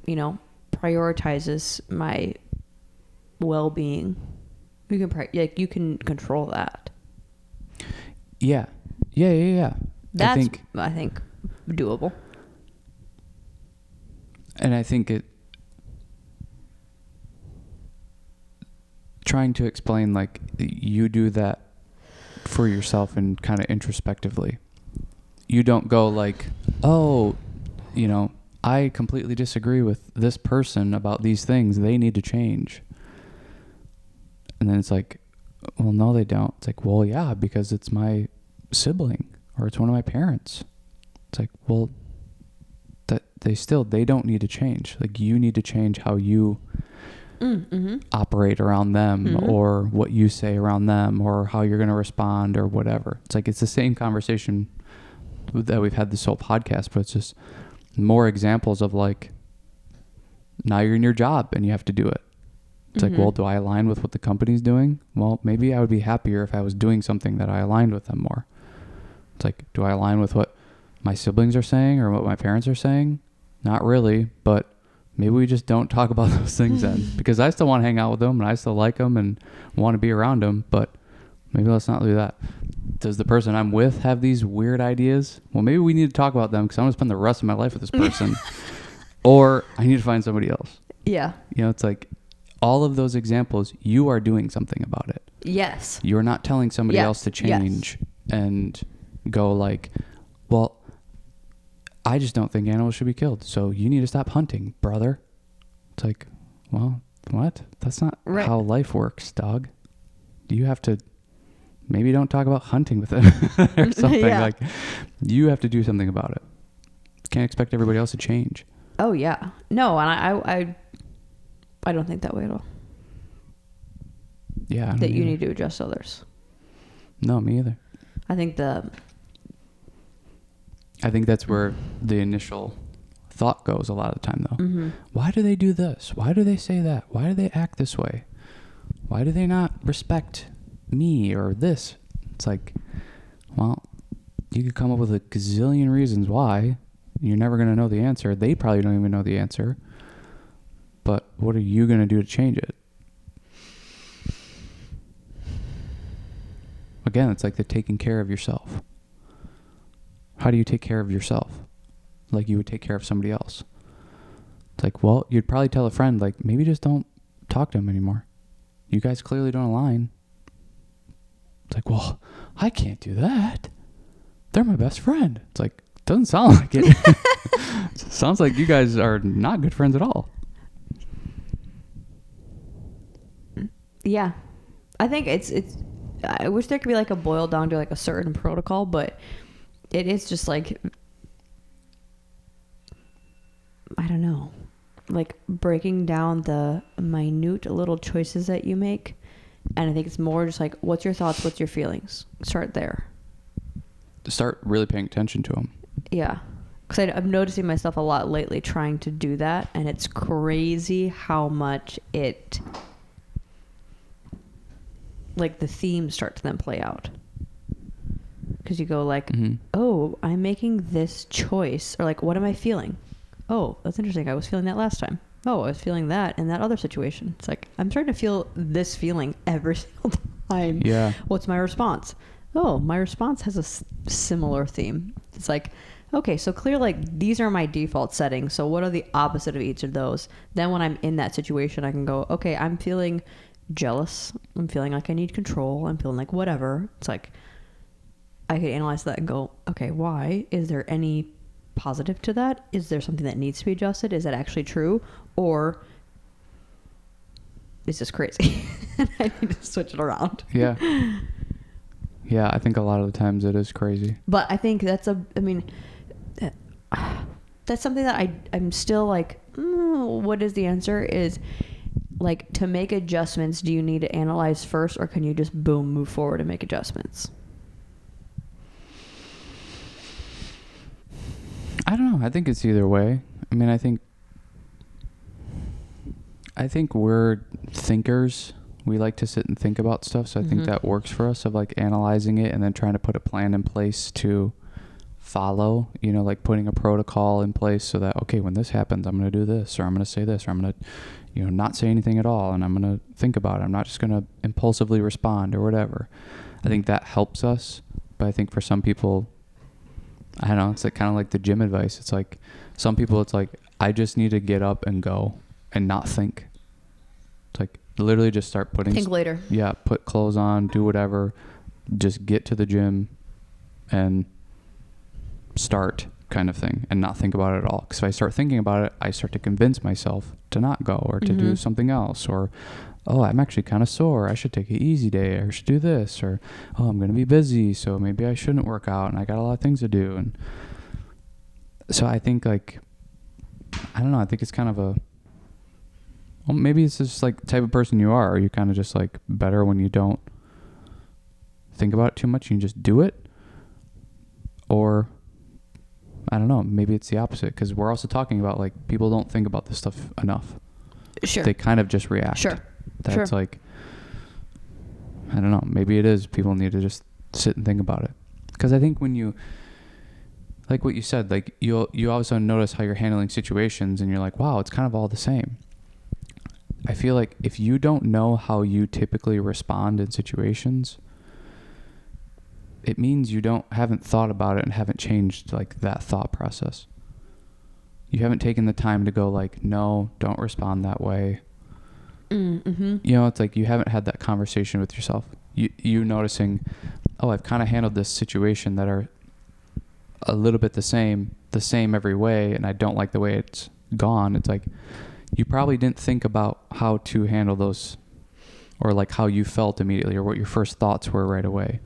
prioritizes my well-being. You can control that. Yeah. That's, I think doable. And I think trying to explain, like, you do that for yourself and kind of introspectively. You don't go like, oh, I completely disagree with this person about these things. They need to change. And then it's like, well, no, they don't. It's like, well, yeah, because it's my sibling or it's one of my parents. It's like, well, that they don't need to change. Like, you need to change how you operate around them or what you say around them or how you're going to respond or whatever. It's like, it's the same conversation that we've had this whole podcast, but it's just more examples of, like, now you're in your job and you have to do it. It's like, well, do I align with what the company's doing? Well, maybe I would be happier if I was doing something that I aligned with them more. It's like, do I align with what my siblings are saying or what my parents are saying? Not really, but maybe we just don't talk about those things then, because I still want to hang out with them and I still like them and want to be around them, but maybe let's not do that. Does the person I'm with have these weird ideas? Well, maybe we need to talk about them because I'm going to spend the rest of my life with this person. Or I need to find somebody else. Yeah. It's like, all of those examples, you are doing something about it. Yes. You're not telling somebody else to change and go like, well, I just don't think animals should be killed. So you need to stop hunting, brother. It's like, well, what? That's not how life works, dog. You have to, maybe don't talk about hunting with it or something. Like, you have to do something about it. Can't expect everybody else to change. Oh yeah. No, and I don't think that way at all. Yeah. That you need to adjust others. No, me either. I think that's where the initial thought goes a lot of the time, though. Mm-hmm. Why do they do this? Why do they say that? Why do they act this way? Why do they not respect me or this? It's like, well, you could come up with a gazillion reasons why. You're never going to know the answer. They probably don't even know the answer. But what are you going to do to change it? Again, it's like the taking care of yourself. How do you take care of yourself? Like you would take care of somebody else. It's like, well, you'd probably tell a friend, like, maybe just don't talk to him anymore. You guys clearly don't align. It's like, well, I can't do that. They're my best friend. It's like, doesn't sound like it. Sounds like you guys are not good friends at all. Yeah. I think it's I wish there could be like a boil down to like a certain protocol, but it is just like, I don't know, like breaking down the minute little choices that you make. And I think it's more just like, what's your thoughts? What's your feelings? Start there. Start really paying attention to them. Yeah. Because I'm noticing myself a lot lately trying to do that. And it's crazy how much like the themes start to then play out. Because you go like, oh, I'm making this choice. Or like, what am I feeling? Oh, that's interesting. I was feeling that last time. Oh, I was feeling that in that other situation. It's like, I'm starting to feel this feeling every single time. Yeah. What's my response? Oh, my response has a similar theme. It's like, okay, so clearly like these are my default settings. So what are the opposite of each of those? Then when I'm in that situation, I can go, okay, I'm feeling jealous. I'm feeling like I need control. I'm feeling like whatever. It's like, I could analyze that and go, okay, why? Is there any positive to that? Is there something that needs to be adjusted? Is that actually true? Or is this crazy? And I need to switch it around. Yeah. Yeah, I think a lot of the times it is crazy. But I think that's something that I'm still like, what is the answer? Is like, to make adjustments, do you need to analyze first, or can you just boom, move forward and make adjustments? I don't know. I think it's either way. I mean, I think we're thinkers. We like to sit and think about stuff. So I think that works for us, of like analyzing it and then trying to put a plan in place to follow, you know, like putting a protocol in place so that, okay, when this happens, I'm going to do this, or I'm going to say this, or I'm going to, you know, not say anything at all. And I'm going to think about it. I'm not just going to impulsively respond or whatever. I think that helps us. But I think for some people, I don't know, it's like kind of like the gym advice. It's like some people, it's like, I just need to get up and go and not think. It's like literally just start putting... Think later. Yeah, put clothes on, do whatever. Just get to the gym and start, kind of thing, and not think about it at all. Because if I start thinking about it, I start to convince myself to not go or to do something else. Or, oh, I'm actually kind of sore. I should take an easy day, or I should do this. Or, oh, I'm going to be busy, so maybe I shouldn't work out and I got a lot of things to do. And so I think, like, I don't know, I think it's kind of a... Well, maybe it's just like the type of person you are. Or you kind of just like better when you don't think about it too much and you just do it. Or I don't know, maybe it's the opposite, because we're also talking about like people don't think about this stuff enough. Sure. They kind of just react. Sure. That's like, I don't know, maybe it is people need to just sit and think about it. Because I think when you, like what you said, like you also notice how you're handling situations and you're like, wow, it's kind of all the same. I feel like if you don't know how you typically respond in situations, it means you haven't thought about it and haven't changed like that thought process. You haven't taken the time to go like, no, don't respond that way. You know, it's like you haven't had that conversation with yourself. You noticing, oh, I've kind of handled this situation that are a little bit the same every way, and I don't like the way it's gone, it's like you probably didn't think about how to handle those, or like how you felt immediately, or what your first thoughts were right away.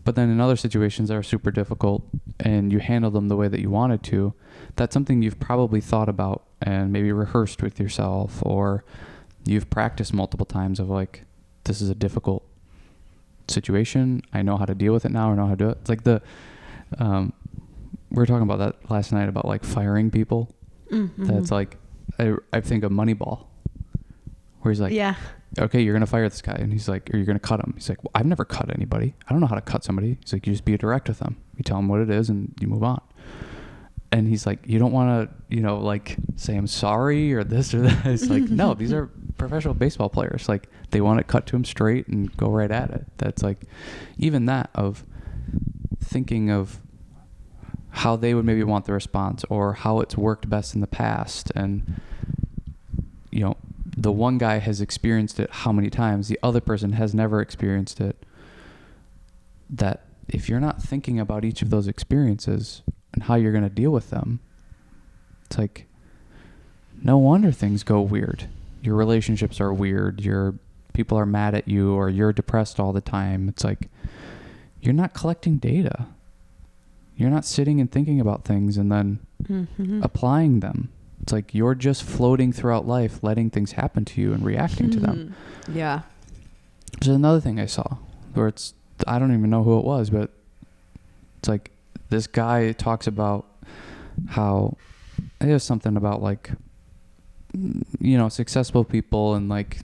But then in other situations that are super difficult and you handle them the way that you wanted to, that's something you've probably thought about and maybe rehearsed with yourself, or you've practiced multiple times of like, this is a difficult situation. I know how to deal with it now, or know how to do it. It's like we were talking about that last night about like firing people. Mm-hmm. That's like, I think of Moneyball, where he's like, yeah, okay, you're going to fire this guy. And he's like, or you're going to cut him. He's like, well, I've never cut anybody. I don't know how to cut somebody. He's like, you just be direct with them. You tell them what it is and you move on. And he's like, you don't want to, like say I'm sorry or this or that. It's like, no, these are professional baseball players. Like they want it cut to them straight and go right at it. That's like, even that of thinking of how they would maybe want the response, or how it's worked best in the past. And, the one guy has experienced it how many times, the other person has never experienced it. That if you're not thinking about each of those experiences and how you're going to deal with them, it's like, no wonder things go weird. Your relationships are weird. Your people are mad at you, or you're depressed all the time. It's like, you're not collecting data. You're not sitting and thinking about things and then applying them. It's like you're just floating throughout life, letting things happen to you and reacting to them. Yeah. There's another thing I saw where I don't even know who it was, but it's like this guy talks about how there's something about like, successful people and like,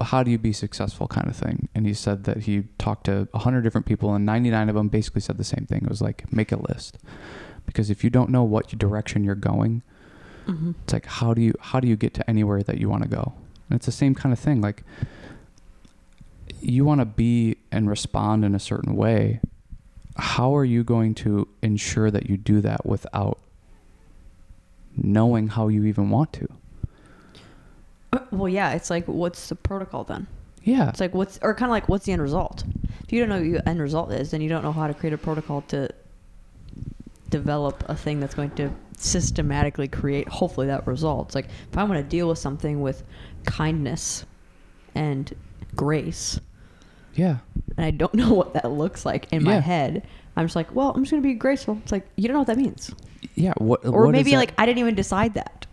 how do you be successful kind of thing. And he said that he talked to 100 different people and 99 of them basically said the same thing. It was like, make a list, because if you don't know what direction you're going, it's like, how do you get to anywhere that you want to go? And it's the same kind of thing. Like, you want to be and respond in a certain way. How are you going to ensure that you do that without knowing how you even want to? Well, yeah, it's like, what's the protocol then? Yeah. It's like, what's the end result? If you don't know what your end result is, then you don't know how to create a protocol to develop a thing that's going to systematically create, hopefully, that result. It's like, if I want to deal with something with kindness and grace, yeah, and I don't know what that looks like in my head, I'm just like, well, I'm just going to be graceful. It's like, you don't know what that means. Yeah. Or maybe like, I didn't even decide that.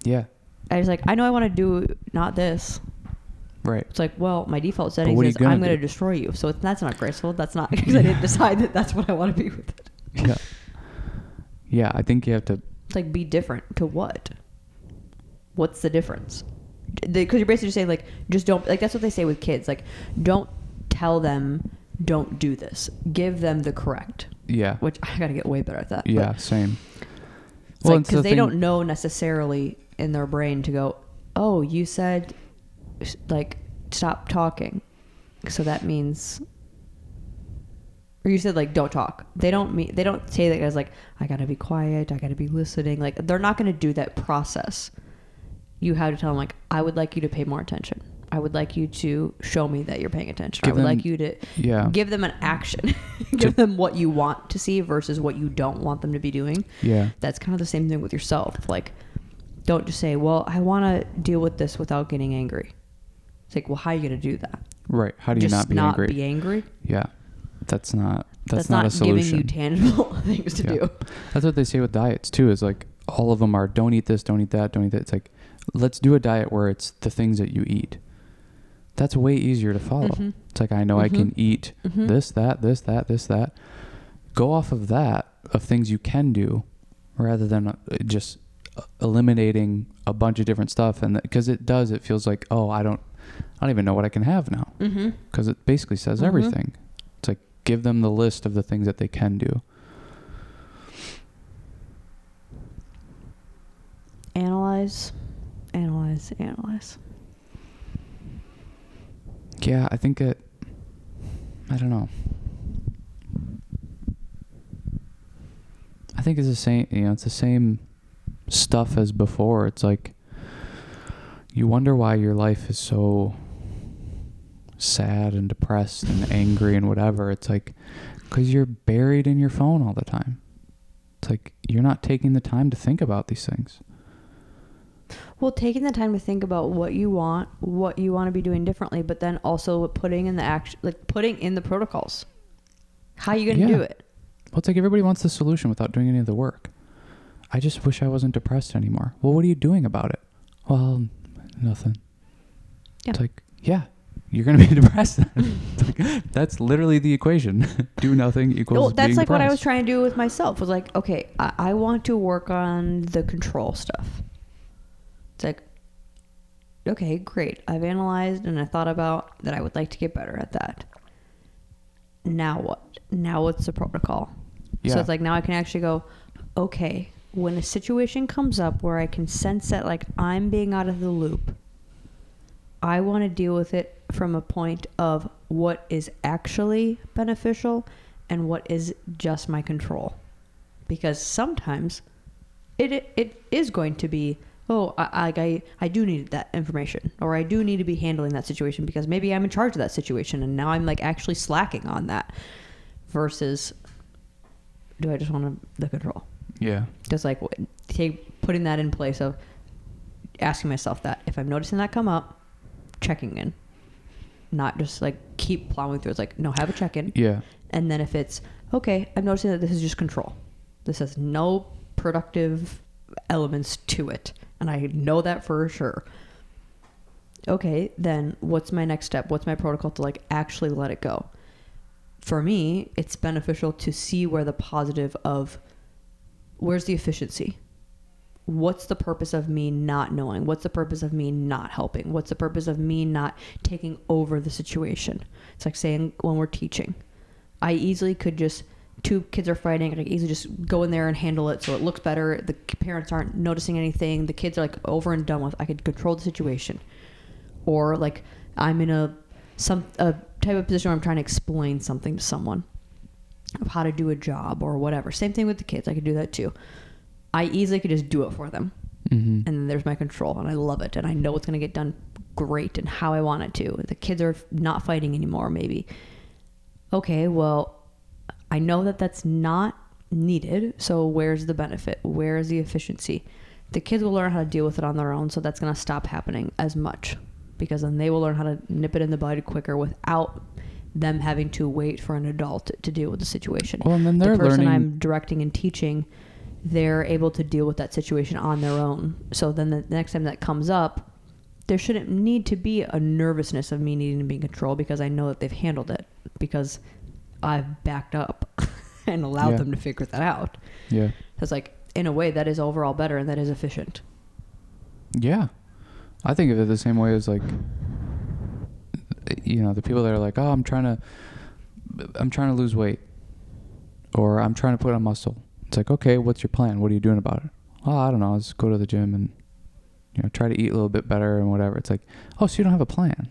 Yeah. I was like, I know I want to do not this. Right. It's like, well, my default setting is I'm going to destroy you. So that's not graceful. That's not, because I didn't decide that that's what I want to be with it. Yeah. Yeah, I think you have to... It's like, be different to what? What's the difference? Because you're basically saying, like, just don't... Like, that's what they say with kids. Like, don't tell them, don't do this. Give them the correct. Yeah. Which, I got to get way better at that. Yeah, same. It's well, like, because they don't know necessarily in their brain to go, oh, you said, like, stop talking. So that means... Or you said, like, don't talk. They don't say that as, like, I got to be quiet. I got to be listening. Like, they're not going to do that process. You have to tell them, like, I would like you to pay more attention. I would like you to show me that you're paying attention. I would like you to give them an action. Give them what you want to see versus what you don't want them to be doing. Yeah. That's kind of the same thing with yourself. Like, don't just say, well, I want to deal with this without getting angry. It's like, well, how are you going to do that? Right. How do you just not be angry? Just not be angry? Yeah. That's not a solution. Giving you tangible things to do. That's what they say with diets too, is like, all of them are, don't eat this, don't eat that, don't eat that. It's like, let's do a diet where it's the things that you eat. That's way easier to follow. Mm-hmm. It's like, I know I can eat this, that, this, that, this, that. Go off of that, of things you can do, rather than just eliminating a bunch of different stuff. And because it feels like, oh, I don't even know what I can have now. Because it basically says everything. It's like, give them the list of the things that they can do. Analyze. Yeah, I think I don't know. I think it's the same, it's the same stuff as before. It's like, you wonder why your life is so sad and depressed and angry and whatever. It's like, Because you're buried in your phone all the time. It's like you're not taking the time to think about these things. Well, taking the time to think about what you want to be doing differently, but then also putting in the action, like putting in the protocols. How are you going to do it? Well, it's like everybody wants the solution without doing any of the work. I just wish I wasn't depressed anymore. Well, what are you doing about it? Well, nothing. Yeah. It's like, yeah, you're going to be depressed. It's like, that's literally the equation. Do nothing equals that's being like depressed. what I was trying to do with myself. Was like, okay, I want to work on the control stuff. It's like, okay, great. I've analyzed and I thought about that I would like to get better at that. Now what? Now what's the protocol? Yeah. So it's like now I can actually go, okay, when a situation comes up where I can sense that like I'm being out of the loop, I want to deal with it from a point of what is actually beneficial and what is just my control. Because sometimes it is going to be, oh, I do need that information, or I do need to be handling that situation because maybe I'm in charge of that situation and now I'm like actually slacking on that versus do I just want the control? Yeah. Just like putting that in place of asking myself that if I'm noticing that come up, checking in, not just like keep plowing through. It's like, no, have a check-in. Yeah. And then if it's, okay, I'm noticing that this is just control. This has no productive elements to it. And I know that for sure. Okay, then what's my next step? What's my protocol to like actually let it go? For me, it's beneficial to see where the positive of, where's the efficiency? What's the purpose of me not knowing? What's the purpose of me not helping? What's the purpose of me not taking over the situation? It's like saying when we're teaching, I easily could just, two kids are fighting, I could easily just go in there and handle it so it looks better. The parents aren't noticing anything. The kids are like over and done with. I could control the situation. Or like I'm in a type of position where I'm trying to explain something to someone of how to do a job or whatever. Same thing with the kids. I could do that too. I easily could just do it for them. Mm-hmm. And then there's my control and I love it. And I know it's going to get done great and how I want it to. The kids are not fighting anymore, maybe. Okay, well, I know that that's not needed. So where's the benefit? Where is the efficiency? The kids will learn how to deal with it on their own. So that's going to stop happening as much because then they will learn how to nip it in the bud quicker without them having to wait for an adult to deal with the situation. Well, and then the person I'm directing and teaching, they're able to deal with that situation on their own. So then the next time that comes up, there shouldn't need to be a nervousness of me needing to be in control because I know that they've handled it because I've backed up and allowed them to figure that out. Yeah. It's like, in a way, that is overall better and that is efficient. Yeah. I think of it the same way as like, you know, the people that are like, oh, I'm trying to lose weight or I'm trying to put on muscle. It's like, okay, what's your plan? What are you doing about it? Oh, I don't know. I'll just go to the gym and, you know, try to eat a little bit better and whatever. It's like, oh, so you don't have a plan.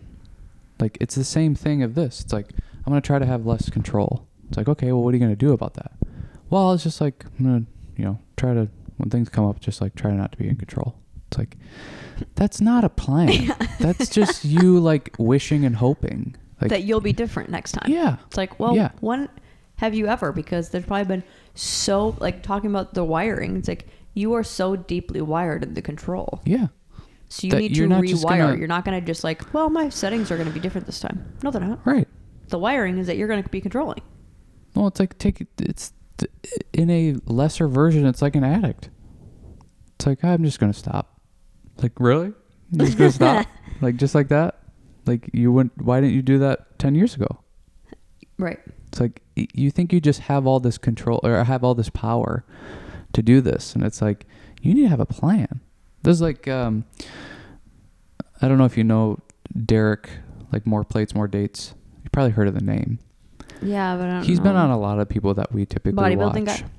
Like, it's the same thing of this. It's like, I'm going to try to have less control. It's like, okay, well, what are you going to do about that? Well, it's just like, I'm going to, you know, try to, when things come up, just like try not to be in control. It's like, that's not a plan. That's just you like wishing and hoping. Like, that you'll be different next time. Yeah. It's like, well, when have you ever? Because there's probably been so, like talking about the wiring, it's like you are so deeply wired in the control. Yeah. So you need to rewire. You're not going to just like, well, my settings are going to be different this time. No, they're not. Right. The wiring is that you're going to be controlling. Well, it's like it's in a lesser version. It's like an addict. It's like, I'm just going to stop. Like, really? You're just going to stop? Like, just like that? Like, why didn't you do that 10 years ago? Right. It's like, you think you just have all this control or have all this power to do this. And it's like, you need to have a plan. There's like, I don't know if you know Derek, like More Plates, More Dates. You probably heard of the name. Yeah, but I don't know. He's been on a lot of people that we typically bodybuilding watch. Guy?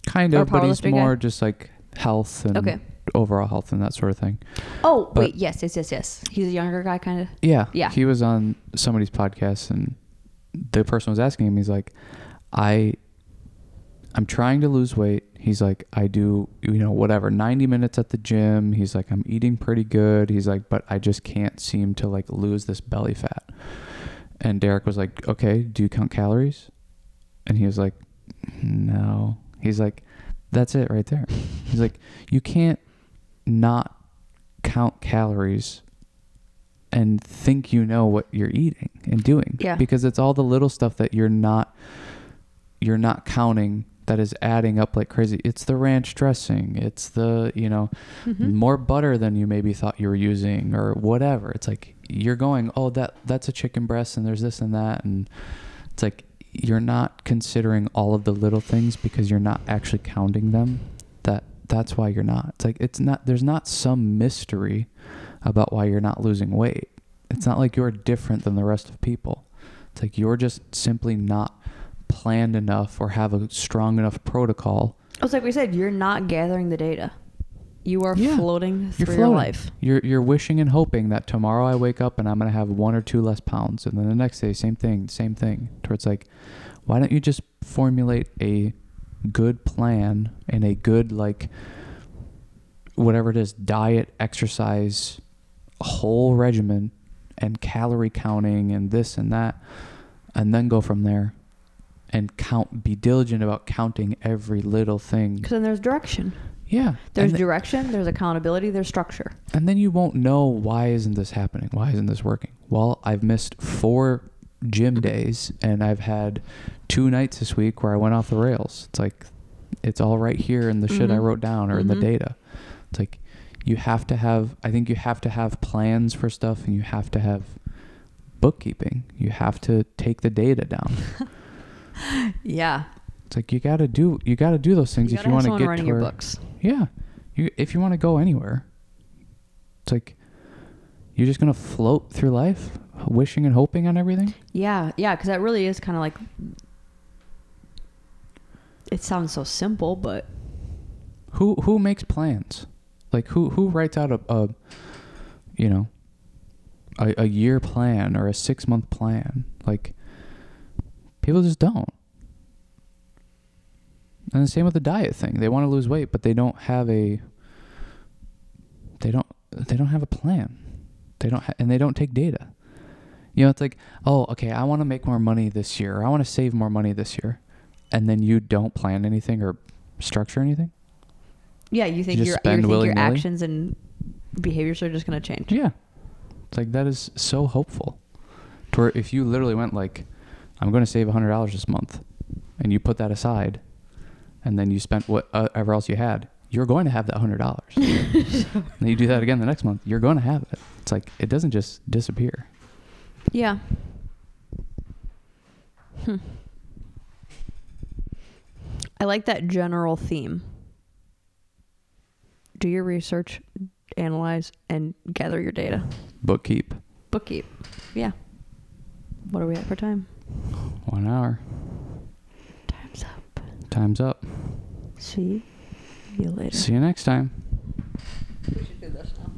Kind of, but he's more just like health and overall health and that sort of thing. Oh, but, wait, yes. He's a younger guy, kind of. Yeah. He was on somebody's podcast and the person was asking him, he's like, I'm trying to lose weight. He's like, I do, you know, whatever, 90 minutes at the gym. He's like, I'm eating pretty good. He's like, but I just can't seem to like lose this belly fat. And Derek was like, okay, do you count calories? And he was like, no. He's like, that's it right there. He's like, you can't not count calories and think you know what you're eating and doing. Yeah. Because it's all the little stuff that you're not counting that is adding up like crazy. It's the ranch dressing. It's the, more butter than you maybe thought you were using or whatever. It's like you're going, oh, that's a chicken breast and there's this and that. And it's like you're not considering all of the little things because you're not actually counting them. That's why you're not. It's like there's not some mystery about why you're not losing weight. It's not like you're different than the rest of people. It's like you're just simply not planned enough or have a strong enough protocol. It's like we said, you're not gathering the data. You are floating through floating. your life. You're wishing and hoping that tomorrow I wake up and I'm going to have 1 or 2 less pounds. And then the next day, same thing. To it's like, why don't you just formulate a good plan and a good, like, whatever it is, diet, exercise, whole regimen and calorie counting and this and that, and then go from there and be diligent about counting every little thing. Because then there's direction. Yeah. There's direction, there's accountability, there's structure. And then you won't know, why isn't this happening? Why isn't this working? Well, I've missed 4 gym days and I've had 2 nights this week where I went off the rails. It's like, it's all right here in the shit I wrote down or in the data. It's like, I think you have to have plans for stuff and you have to have bookkeeping. You have to take the data down. Yeah. It's like, you got to do those things if you want to get running to your books. Yeah. If you want to go anywhere, it's like, you're just going to float through life wishing and hoping on everything. Yeah. Yeah. Cause that really is kind of like, it sounds so simple, but who makes plans? Like who writes out a year plan or a 6-month plan? Like, people just don't. And the same with the diet thing. They want to lose weight, but they don't have a plan. And they don't take data. It's like, oh, okay, I want to make more money this year. Or I want to save more money this year. And then you don't plan anything or structure anything? Yeah, you think your actions and behaviors are just going to change. Yeah. It's like, that is so hopeful. To where if you literally went like, I'm going to save $100 this month, and you put that aside, and then you spent whatever else you had, you're going to have that $100. And then you do that again the next month, you're going to have it. It's like, it doesn't just disappear. Yeah. I like that general theme. Do your research, analyze, and gather your data. Bookkeep. Yeah. What are we at for time? 1 hour. Time's up. See you later. See you next time. We should do this now.